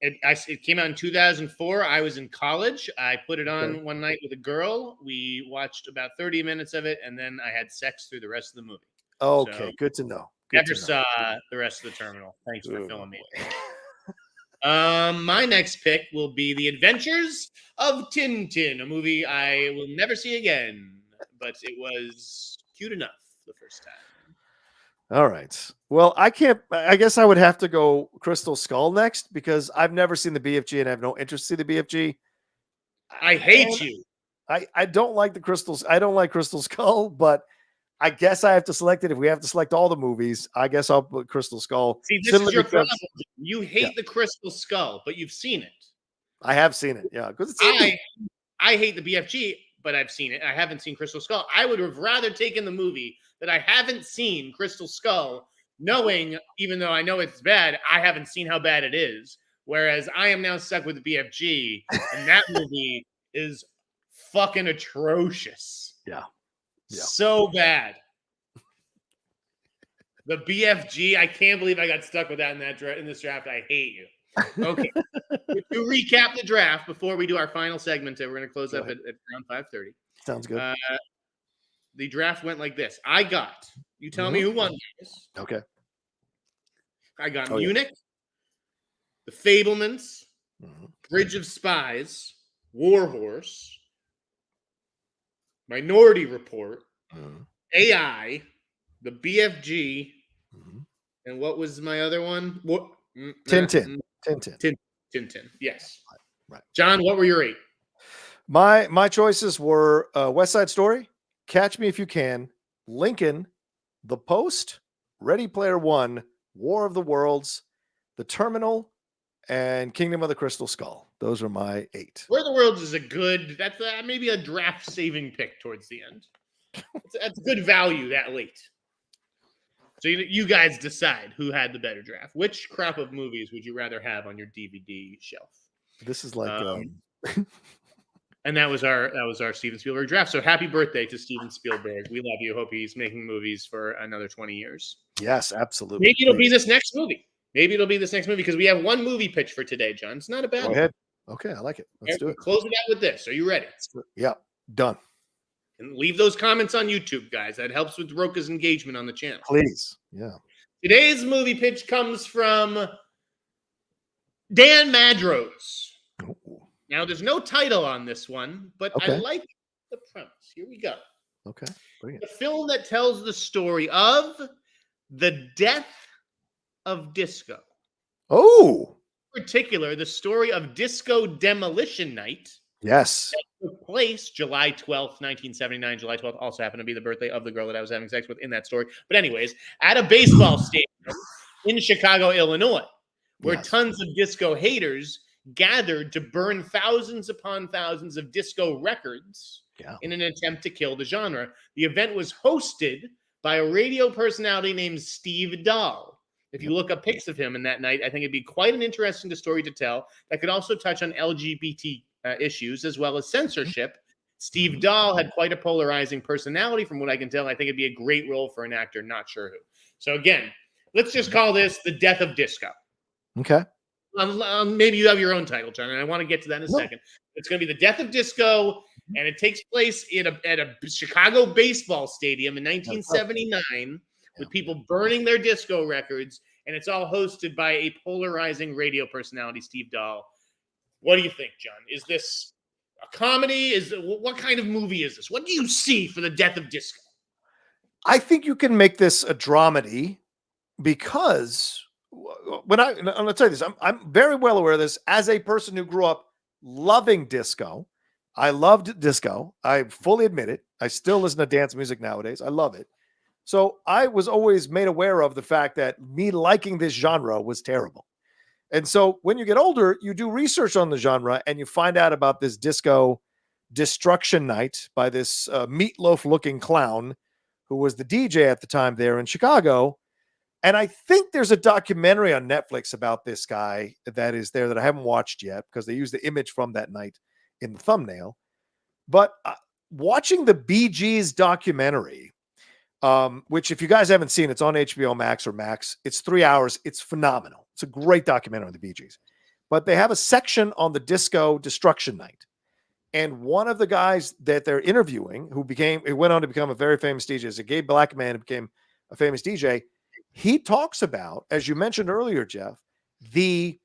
It came out in 2004. I was in college. I put it on one night with a girl. We watched about 30 minutes of it, and then I had sex through the rest of the movie. Okay, so, good to know. Never saw the rest of the Terminal. Thanks for filling me. My next pick will be The Adventures of Tintin, a movie I will never see again, but it was cute enough the first time. All right. Well, I guess I would have to go Crystal Skull next because I've never seen the BFG and I have no interest in the BFG. I hate you. I don't like the Crystals. I don't like Crystal Skull, but I guess I have to select it. If we have to select all the movies, I guess I'll put Crystal Skull. See, this is your problem. You hate the Crystal Skull, but you've seen it. I have seen it. Yeah, because I hate the BFG, but I've seen it. I haven't seen Crystal Skull. I would have rather taken the movie that I haven't seen, Crystal Skull, knowing, even though I know it's bad, I haven't seen how bad it is. Whereas I am now stuck with the BFG, and that movie is fucking atrocious. Yeah. So bad. The BFG, I can't believe I got stuck with that in this draft. I hate you. Okay. To recap the draft before we do our final segment, we're going to close up at around 5:30. Sounds good. The draft went like this. I got, you tell me who won this. Okay. I got Munich, The Fablemans, Bridge of Spies, Warhorse, Minority Report, AI, The BFG, and what was my other one? Tintin. Tintin. Yes. Right. John, what were your 8? My choices were West Side Story, Catch Me If You Can, Lincoln, The Post, Ready Player One, War of the Worlds, The Terminal, and Kingdom of the Crystal Skull. Those are my 8. War of the Worlds is that's maybe a draft saving pick towards the end. That's good value that late. So you guys decide who had the better draft. Which crop of movies would you rather have on your DVD shelf? This is like and that was our Steven Spielberg draft. So happy birthday to Steven Spielberg. We love you. Hope he's making movies for another 20 years. Yes, absolutely. Maybe it'll be this next movie. Because we have one movie pitch for today, John. It's not a bad one. Go ahead. Okay, I like it. Let's do it. Close it out with this. Are you ready? Yeah, done. And leave those comments on YouTube, guys. That helps with Rocha's engagement on the channel. Please. Yeah. Today's movie pitch comes from Dan Madrose. Ooh. Now, there's no title on this one, but I like the premise. Here we go. Okay. Bring it. The film that tells the story of the death of disco. Oh. In particular, the story of Disco Demolition Night. Yes. That took place July 12th, 1979. July 12th also happened to be the birthday of the girl that I was having sex with in that story. But anyways, at a baseball stadium in Chicago, Illinois, where tons of disco haters gathered to burn thousands upon thousands of disco records in an attempt to kill the genre. The event was hosted by a radio personality named Steve Dahl. If you look up pics of him in that night, I think it'd be quite an interesting story to tell that could also touch on LGBT issues as well as censorship. Steve Dahl had quite a polarizing personality from what I can tell. I think it'd be a great role for an actor, not sure who. So again, let's just call this The Death of Disco. Okay. Maybe you have your own title, John, and I want to get to that in a second. It's going to be The Death of Disco, and it takes place at a Chicago baseball stadium in 1979 with people burning their disco records, and it's all hosted by a polarizing radio personality, Steve Dahl. What do you think, John? Is this a comedy? What kind of movie is this? What do you see for The Death of Disco? I think you can make this a dramedy because I'm going to tell you this. I'm very well aware of this as a person who grew up loving disco. I loved disco. I fully admit it. I still listen to dance music nowadays. I love it. So I was always made aware of the fact that me liking this genre was terrible. And so when you get older, you do research on the genre and you find out about this disco destruction night by this meatloaf-looking clown who was the DJ at the time there in Chicago. And I think there's a documentary on Netflix about this guy that is there that I haven't watched yet because they use the image from that night in the thumbnail. But watching the Bee Gees documentary, which if you guys haven't seen, it's on HBO Max or Max. It's 3 hours. It's phenomenal. It's a great documentary on the Bee Gees. But they have a section on the disco destruction night. And one of the guys that they're interviewing, who went on to become a very famous DJ, is a gay black man who became a famous DJ. He talks about, as you mentioned earlier, Jeff, the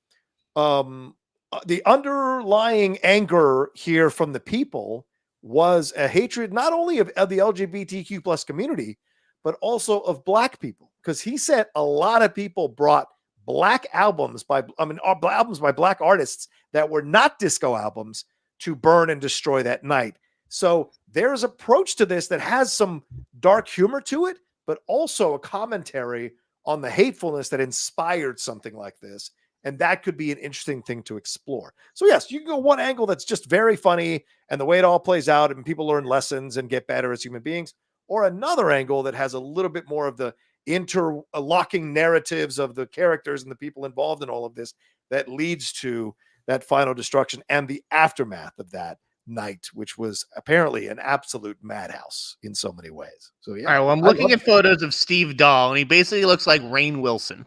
the underlying anger here from the people was a hatred not only of the LGBTQ plus community, but also of black people. Because he said a lot of people brought black albums albums by black artists that were not disco albums to burn and destroy that night. So there's approach to this that has some dark humor to it, but also a commentary on the hatefulness that inspired something like this. And that could be an interesting thing to explore. So yes, you can go one angle that's just very funny and the way it all plays out and people learn lessons and get better as human beings, or another angle that has a little bit more of the interlocking narratives of the characters and the people involved in all of this that leads to that final destruction and the aftermath of that night, which was apparently an absolute madhouse in so many ways. So yeah. All right, well, I'm looking at photos of Steve Dahl, and he basically looks like Rainn Wilson.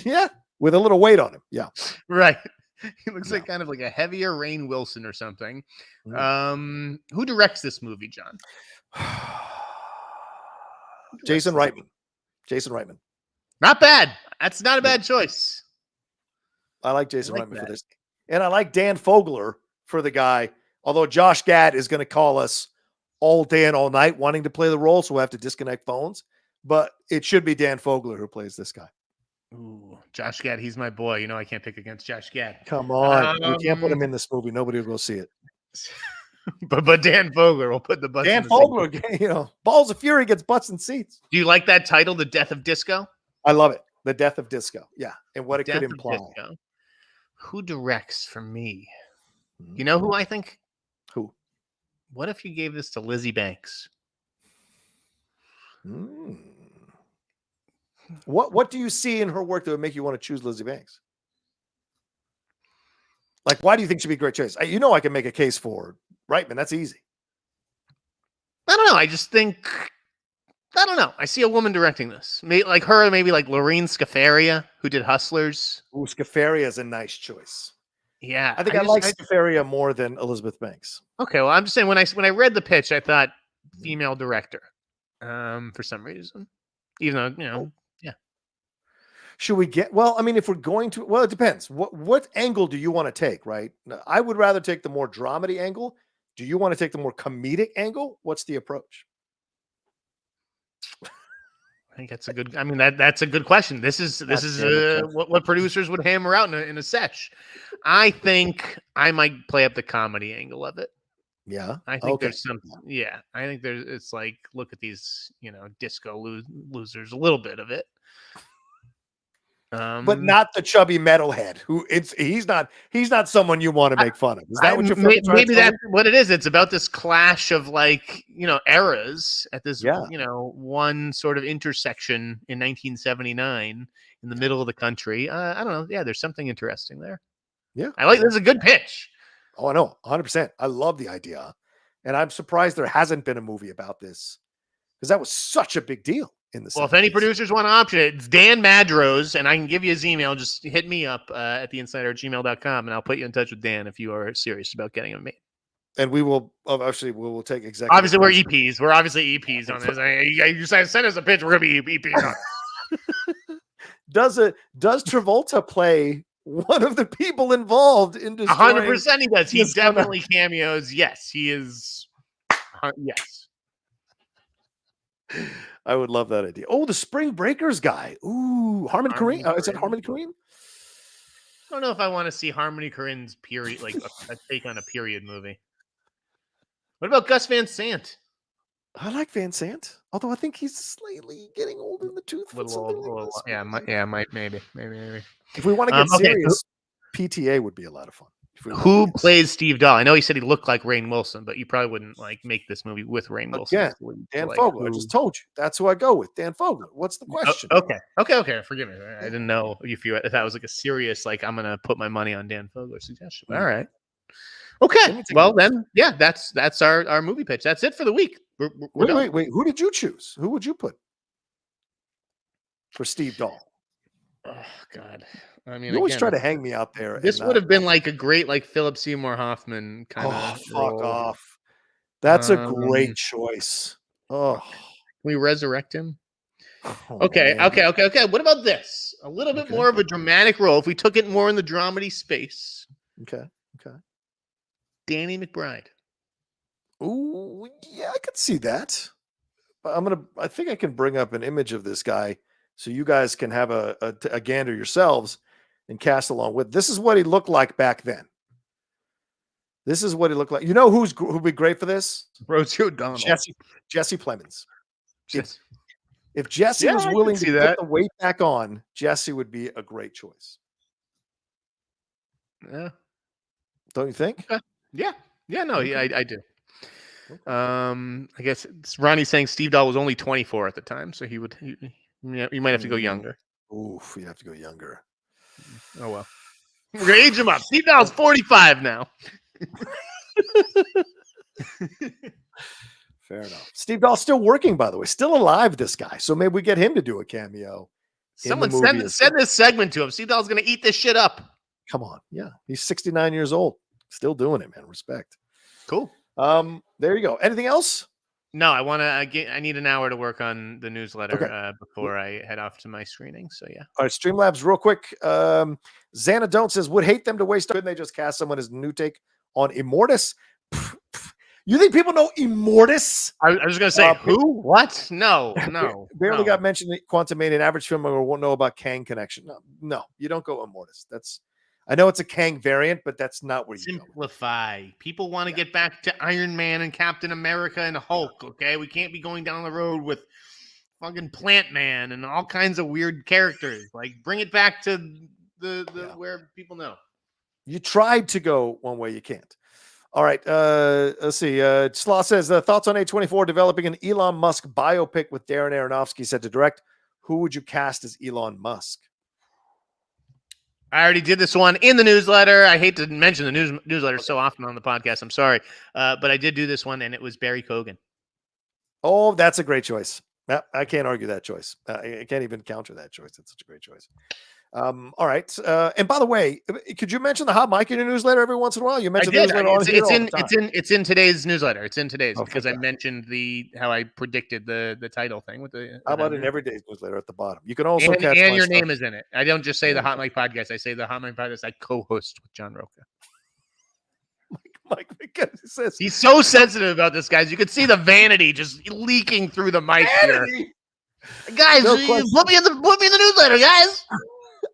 Yeah, with a little weight on him. Yeah. Right. He looks like kind of like a heavier Rainn Wilson or something. Who directs this movie, John? Jason Reitman. Jason Reitman. Not bad. That's not a bad choice. I like Jason Reitman for this. And I like Dan Fogler for the guy. Although Josh Gad is going to call us all day and all night wanting to play the role, so we'll have to disconnect phones. But it should be Dan Fogler who plays this guy. Ooh, Josh Gad, he's my boy. You know I can't pick against Josh Gad. Come on. We can't put him in this movie. Nobody will go see it. But Dan Fogler will put the butts Dan Fogler, you know, Balls of Fury gets butts in seats. Do you like that title, The Death of Disco? I love it. The Death of Disco. Yeah. And what it could imply. Who directs for me? You know who I think? Who? What if you gave this to Lizzie Banks? What do you see in her work that would make you want to choose Lizzie Banks? Like, why do you think she'd be a great choice? You know, I can make a case for Reitman. That's easy. I don't know. I just think, I don't know. I see a woman directing this. Maybe like her, maybe like Lorene Scafaria, who did Hustlers. Ooh, Scafaria is a nice choice. Yeah. I think I like Scafaria more than Elizabeth Banks. Okay. Well, I'm just saying when I read the pitch, I thought female director for some reason, even though, you know, yeah. Should we get, well, I mean, if we're going to, well, it depends. What angle do you want to take, right? I would rather take the more dramedy angle. Do you want to take the more comedic angle? What's the approach? I think that's a good, I mean, that's a good question. This is what producers would hammer out in a setch. I think I might play up the comedy angle of it. Yeah. I think there's some, yeah, I think it's like, look at these, you know, disco losers, a little bit of it. But not the chubby metalhead who he's not someone you want to make fun of. Is that what you're maybe that's what it is? It's about this clash of like, you know, eras at this, you know, one sort of intersection in 1979 in the middle of the country. I don't know. Yeah, there's something interesting there. Yeah. I like this is a good pitch. Oh, I know. 100%. I love the idea. And I'm surprised there hasn't been a movie about this because that was such a big deal. Well, if any producers want to option it, it's Dan Madrose, and I can give you his email. Just hit me up at theinsider@gmail.com, and I'll put you in touch with Dan if you are serious about getting him made. And we will take exactly. Obviously, we're EPs. We're obviously EPs on this. You send us a pitch, we're going to be EPs on it. Does Travolta play one of the people involved in destroying? 100% he does. He definitely cameos. Yes, he is. Yes. I would love that idea. Oh, the Spring Breakers guy. Ooh, Harmony Korine. Is it Harmony Korine? I don't know if I want to see Harmony Korine's period, like a take on a period movie. What about Gus Van Sant? I like Van Sant, although I think he's slightly getting old in the tooth. Maybe. If we want to get serious, PTA would be a lot of fun. Who plays Steve Dahl? I know he said he looked like Rainn Wilson, but you probably wouldn't like make this movie with Rainn Wilson. Yeah, Dan Fogler. I just told you that's who I go with. Dan Fogler. What's the question? Okay. Forgive me. I didn't know if that was like a serious like I'm gonna put my money on Dan Fogler suggestion. All right. Okay. Well then, yeah, that's our movie pitch. That's it for the week. Wait. Who did you choose? Who would you put for Steve Dahl? Oh God. I mean, you always try to hang me out there. This would have been like a great, like Philip Seymour Hoffman kind of. Oh, fuck off! That's a great choice. Oh, can we resurrect him? Okay, man. okay. What about this? A little bit more of a dramatic role. If we took it more in the dramedy space. Okay. Danny McBride. Ooh, yeah, I could see that. But I think I can bring up an image of this guy so you guys can have a gander yourselves and cast along with. This is what he looked like back then. This is what he looked like. You know who'd be great for this? Rosie O'Donnell. Jesse Plemons. Yes. If Jesse was I willing can to see put that. the weight back on, Jesse would be a great choice. Yeah. Don't you think? Okay. Yeah. No, Okay. yeah, I do. I guess Ronnie's saying Steve Dahl was only 24 at the time, so you might have to go younger. Oof, you have to go younger. Oh well. We're gonna age him up. Steve Dahl's 45 now. Fair enough. Steve Dahl's still working, by the way, still alive. This guy, so maybe we get him to do a cameo. Someone send this segment to him. Steve Dahl's gonna eat this shit up. Come on, yeah, he's 69 years old, still doing it, man. Respect. Cool. There you go. Anything else? No, I need an hour to work on the newsletter before I head off to my screening. So yeah. All right, Streamlabs, real quick. Xana Don't says, would hate them to waste. Couldn't they just cast someone as new take on Immortus? You think people know Immortus? I was going to say, who? What? No. Barely got mentioned in Quantumania. An average filmmaker won't know about Kang connection. No, you don't go Immortus. I know it's a Kang variant, but that's not where you simplify. People want to get back to Iron Man and Captain America and Hulk. Okay, we can't be going down the road with fucking Plant Man and all kinds of weird characters. Like, bring it back to the where people know. You tried to go one way, you can't. All right, let's see. Slaw says thoughts on A24 developing an Elon Musk biopic with Darren Aronofsky set to direct. Who would you cast as Elon Musk? I already did this one in the newsletter. I hate to mention the newsletter so often on the podcast. I'm sorry. But I did do this one, and it was Barry Keoghan. Oh, that's a great choice. I can't argue that choice. I can't even counter that choice. It's such a great choice. All right. And by the way, could you mention the hot mic in your newsletter every once in a while? You mentioned it's in today's newsletter. It's in today's because I mentioned how I predicted the title thing with the. How about an everyday's newsletter at the bottom? You can also catch and your name is in it. I don't just say the Hot Mic Podcast. I say the Hot Mic Podcast I co-host with John Rocha. Mike says he's so sensitive about this, guys. You can see the vanity just leaking through the mic here. Guys, put me in the newsletter, guys.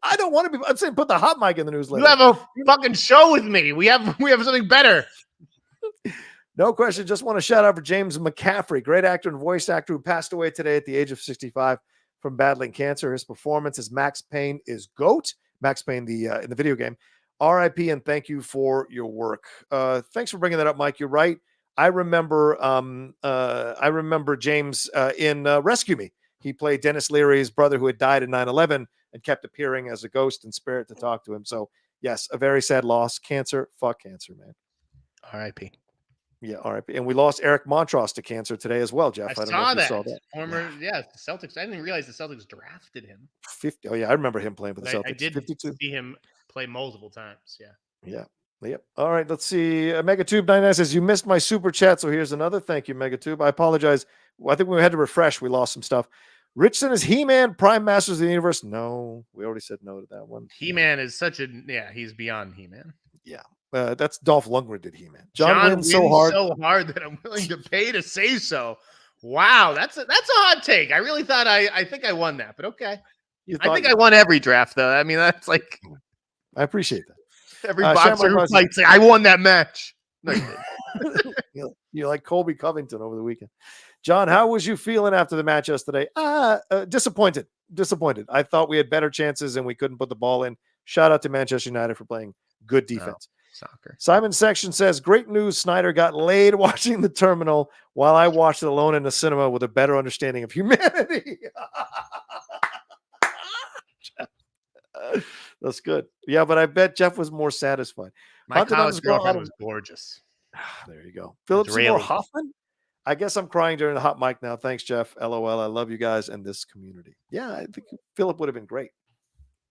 I don't want to be. I'm saying put the hot mic in the newsletter. You have a fucking show with me. We have something better. No question. Just want to shout out for James McCaffrey, great actor and voice actor who passed away today at the age of 65 from battling cancer. His performance as Max Payne is GOAT. Max Payne, in the video game. R.I.P. and thank you for your work. Thanks for bringing that up, Mike. You're right. I remember James in Rescue Me. He played Dennis Leary's brother who had died in 9/11 and kept appearing as a ghost and spirit to talk to him. So, yes, a very sad loss. Cancer. Fuck cancer, man. R.I.P. Yeah, R.I.P. And we lost Eric Montross to cancer today as well, Jeff. I don't know if you saw that. Former, the Celtics. I didn't even realize the Celtics drafted him. 50. Oh, yeah, I remember him playing for the Celtics. I did 52. see him play multiple times. Yeah. Yep. All right, let's see. Megatube99 says, you missed my super chat, so here's another. Thank you, Megatube. I apologize. Well, I think we had to refresh. We lost some stuff. Ritchson is He-Man, Prime Masters of the Universe. No, we already said no to that one. He-Man is he's beyond He-Man. Yeah. That's Dolph Lundgren did He-Man. John wins so hard that I'm willing to pay to say so. Wow, that's a hot take. I really thought I think I won that, but okay. I think I won every draft though. I mean, that's like I appreciate that. Every boxer who fights, I won that match. No, you're like Colby Covington over the weekend. John, how was you feeling after the match yesterday? Disappointed. I thought we had better chances and we couldn't put the ball in. Shout out to Manchester United for playing good defense. Soccer. Simon Section says, great news. Snyder got laid watching The Terminal while I watched it alone in the cinema with a better understanding of humanity. That's good. Yeah, but I bet Jeff was more satisfied. My college girlfriend was gorgeous. There you go. Philip Seymour Hoffman. I guess I'm crying during the hot mic now. Thanks, Jeff. LOL. I love you guys and this community. Yeah, I think Philip would have been great.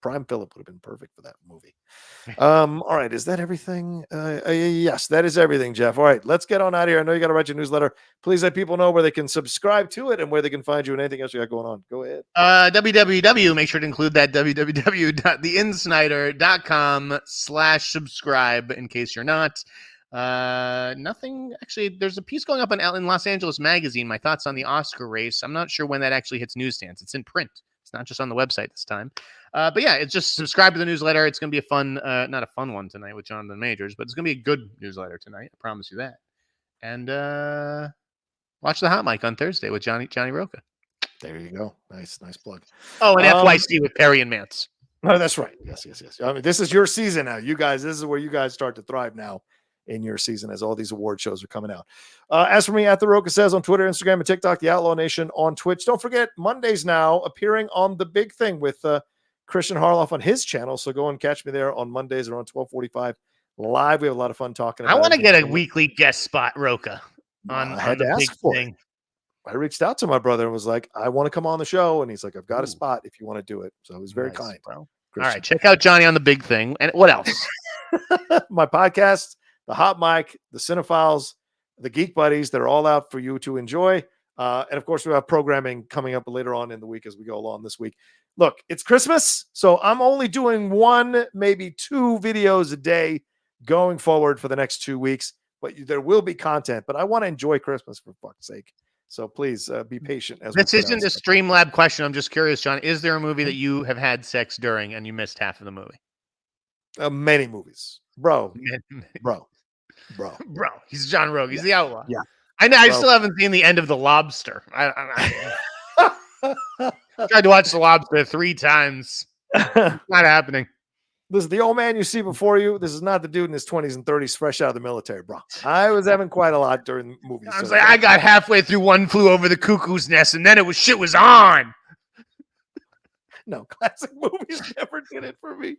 Prime Philip would have been perfect for that movie. All right, is that everything? Yes, that is everything, Jeff. All right, let's get on out of here. I know you got to write your newsletter. Please let people know where they can subscribe to it and where they can find you and anything else you got going on. Go ahead. www. Make sure to include that www.theinsnider.com/subscribe in case you're not. Nothing actually. There's a piece going up in Los Angeles Magazine. My thoughts on the Oscar race. I'm not sure when that actually hits newsstands. It's in print. It's not just on the website this time. But yeah, it's just subscribe to the newsletter. It's going to be a fun, not a fun one tonight with Jonathan Majors, but it's going to be a good newsletter tonight. I promise you that. And watch the Hot Mic on Thursday with Johnny Rocha. There you go. Nice plug. Oh, and FYC with Perry and Mance. No, that's right. Yes. I mean, this is your season now. You guys, this is where you guys start to thrive now in your season as all these award shows are coming out. As for me, at The Rocha Says on Twitter, Instagram, and TikTok, The Outlaw Nation on Twitch. Don't forget, Mondays now appearing on The Big Thing with Christian Harloff on his channel. So go and catch me there on Mondays around 12:45 live. We have a lot of fun talking about I want to get a weekly guest spot, Rocha, on The Big Thing. I reached out to my brother and was like, I want to come on the show. And he's like, I've got a spot if you want to do it. So he was very kind, bro. Christian. All right, check out Johnny on The Big Thing. And what else? My podcast, The Hot Mic, The Cinephiles, The Geek Buddies, they're all out for you to enjoy. And of course, we have programming coming up later on in the week as we go along this week. Look, it's Christmas, so I'm only doing 1, maybe 2 videos a day going forward for the next 2 weeks. But there will be content. But I want to enjoy Christmas for fuck's sake. So please be patient. As this isn't a Streamlab question. I'm just curious, John. Is there a movie that you have had sex during and you missed half of the movie? Many movies, bro. He's John Rocha. He's the outlaw. Yeah, I know. I still haven't seen the end of The Lobster. I tried to watch The Lobster 3 times. Not happening. This is the old man you see before you. This is not the dude in his 20s and 30s, fresh out of the military, bro. I was having quite a lot during the movies. I was like, I got halfway through One Flew Over the Cuckoo's Nest, and then shit was on. No, classic movies never did it for me.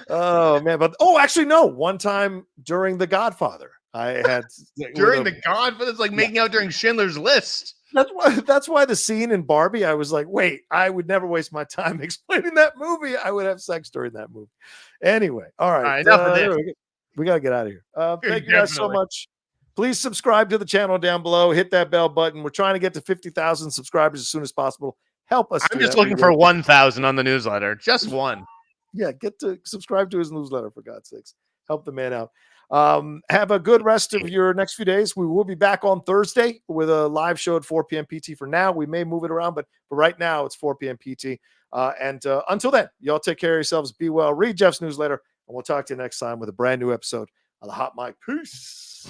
Oh man, but actually no. One time during The Godfather, I had during The Godfather. It's like making out during Schindler's List. That's why the scene in Barbie, I was like, wait, I would never waste my time explaining that movie. I would have sex during that movie. Anyway, all right. Enough of this. We got to get out of here. Thank you guys so much. Please subscribe to the channel down below. Hit that bell button. We're trying to get to 50,000 subscribers as soon as possible. Help us. I'm just looking for 1,000 on the newsletter. Just one. Yeah, get to subscribe to his newsletter, for God's sakes. Help the man out. Have a good rest of your next few days. We will be back on Thursday with a live show at 4 p.m. PT. For now, we may move it around, but for right now, it's 4 p.m. PT. And until then, y'all take care of yourselves. Be well. Read Jeff's newsletter, and we'll talk to you next time with a brand new episode of The Hot Mic. Peace.